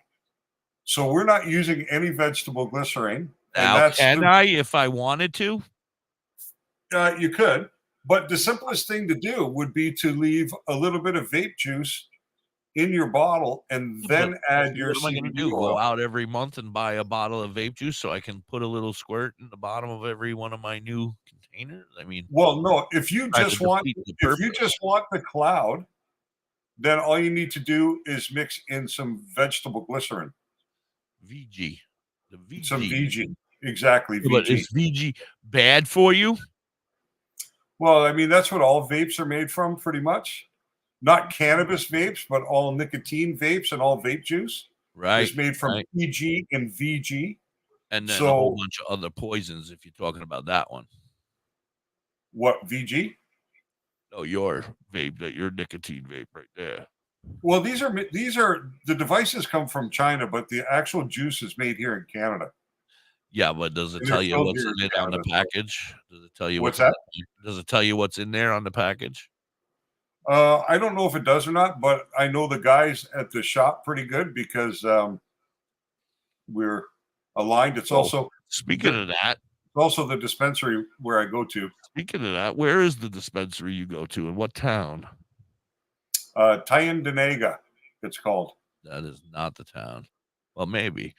So we're not using any vegetable glycerin. Now, can I, if I wanted to? You could, but the simplest thing to do would be to leave a little bit of vape juice in your bottle and then add your What am I going to CBD do? oil. Go out every month and buy a bottle of vape juice so I can put a little squirt in the bottom of every one of my new containers? I mean, Well, no, if you trying to just want defeat the the cloud, then all you need to do is mix in some vegetable glycerin. VG. The VG. Some VG. Exactly. But VG. is VG bad for you? Well, I mean, that's what all vapes are made from, pretty much. Not cannabis vapes, but all nicotine vapes and all vape juice is made from PG and VG. And then a whole bunch of other poisons if you're talking about that one. What, VG? No, your vape, your nicotine vape right there. Well, these are the devices come from China, but the actual juice is made here in Canada. Yeah, but does it And tell they're you filled what's here in in it on the Canada. package? Does it tell you What's in that? Does it tell you what's in there on the package? I don't know if it does or not, but I know the guys at the shop pretty good because we're aligned. It's also speaking of that, it's also the dispensary where I go to. Speaking of that, where is the dispensary you go to? In what town? Tyendinaga, it's called. That is not the town. Well, maybe.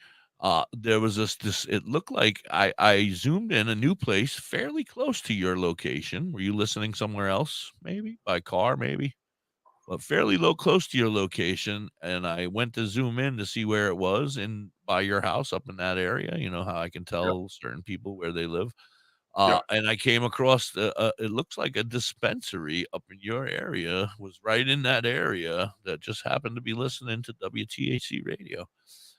There was this it looked like I zoomed in a new place fairly close to your location. Were you listening somewhere else? Maybe by car, maybe, but fairly close to your location. And I went to zoom in to see where it was by your house up in that area. You know how I can tell certain people where they live. And I came across it looks like a dispensary up in your area was right in that area that just happened to be listening to WTHC radio.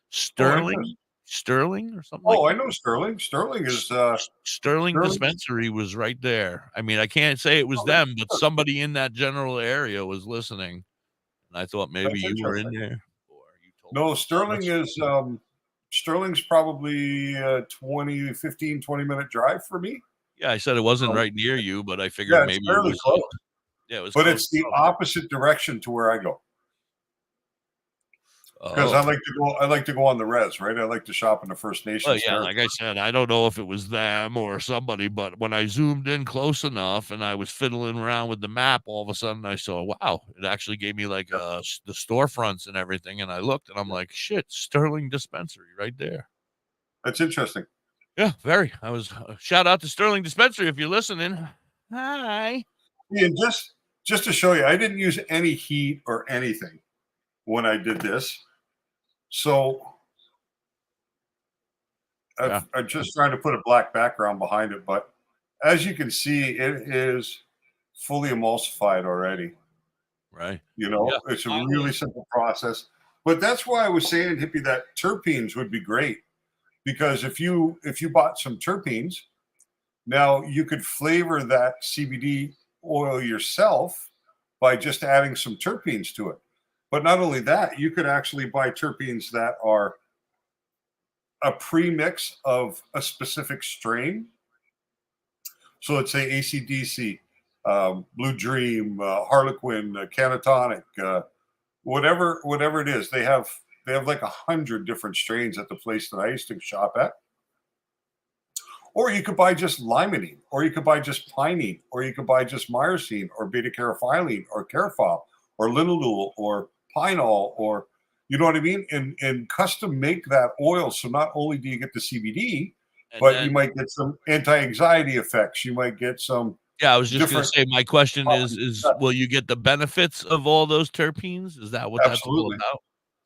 Sterling or something. I know Sterling. Sterling is Sterling Dispensary was right there. I mean, I can't say it was them, but somebody in that general area was listening, and I thought maybe That's you were in interesting. there. No, Sterling is Sterling's probably 20 minute drive for me. Yeah, I said it wasn't right near you, but I figured Yeah, maybe it's fairly it was close. Yeah, it was But close it's the enough. opposite direction to where I go. Because I like to go on the res, right? I like to shop in the First Nations. Well, yeah, like I said, I don't know if it was them or somebody, but when I zoomed in close enough and I was fiddling around with the map, all of a sudden I saw, wow, it actually gave me like the storefronts and everything. And I looked and I'm like, shit, Sterling Dispensary right there. That's interesting. Yeah, very. I was shout out to Sterling Dispensary if you're listening. Hi. And just to show you, I didn't use any heat or anything when I did this. So I'm just trying to put a black background behind it, but as you can see, it is fully emulsified already. Right. You know, it's a really simple process. But that's why I was saying, Hippie, that terpenes would be great. Because if you bought some terpenes, now you could flavor that CBD oil yourself by just adding some terpenes to it. But not only that, you could actually buy terpenes that are a premix of a specific strain. So let's say AC/DC, Blue Dream, Harlequin, Canatonic, whatever it is. They have like 100 different strains at the place that I used to shop at. Or you could buy just limonene, or you could buy just pinene, or you could buy just myrcene, or beta-caryophyllene, or carophile, or linalool, or pinol, or you know what I mean? And custom make that oil. So not only do you get the CBD, but you might get some anti-anxiety effects. You might get some. Yeah, I was just going to say, my question is will you get the benefits of all those terpenes? Is that what that's all about?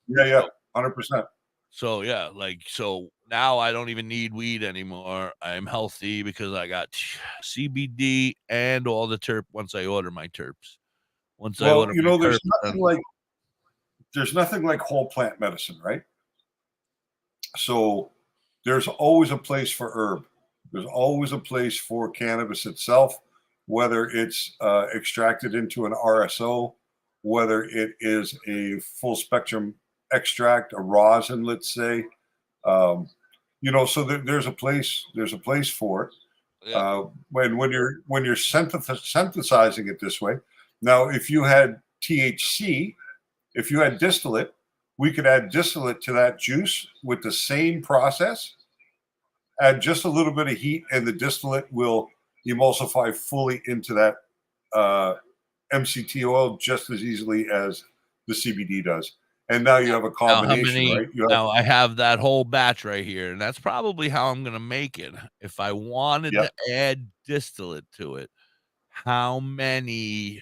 Yeah, 100%. So yeah, so now I don't even need weed anymore. I'm healthy because I got CBD and all the terp once I order my terps. Once I order my there's terps, nothing like whole plant medicine, right? So there's always a place for herb. There's always a place for cannabis itself, whether it's extracted into an RSO, whether it is a full spectrum extract, a rosin, let's say. So there's a place for it. Yeah. When you're synthesizing it this way. Now, if you had THC, if you had distillate, we could add distillate to that juice with the same process. Add just a little bit of heat, and the distillate will emulsify fully into that MCT oil just as easily as the CBD does. And now you have a combination, right? Now I have that whole batch right here, and that's probably how I'm going to make it. If I wanted to add distillate to it, how many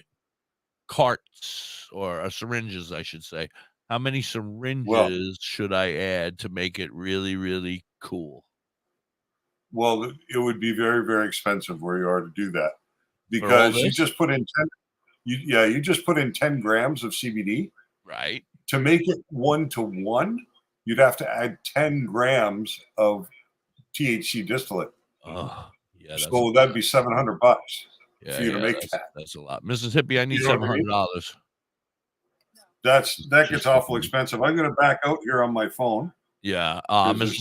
carts or syringes, I should say, how many syringes should I add to make it really, really cool? Well, it would be very, very expensive where you are to do that, because you just put in 10 grams of CBD. Right. To make it 1-to-1, you'd have to add 10 grams of THC distillate. Oh, yeah. So that'd be $700 for you to make that. That's a lot. Mrs. I need $700. That gets awful expensive. I'm going to back out here on my phone. Yeah. Mrs.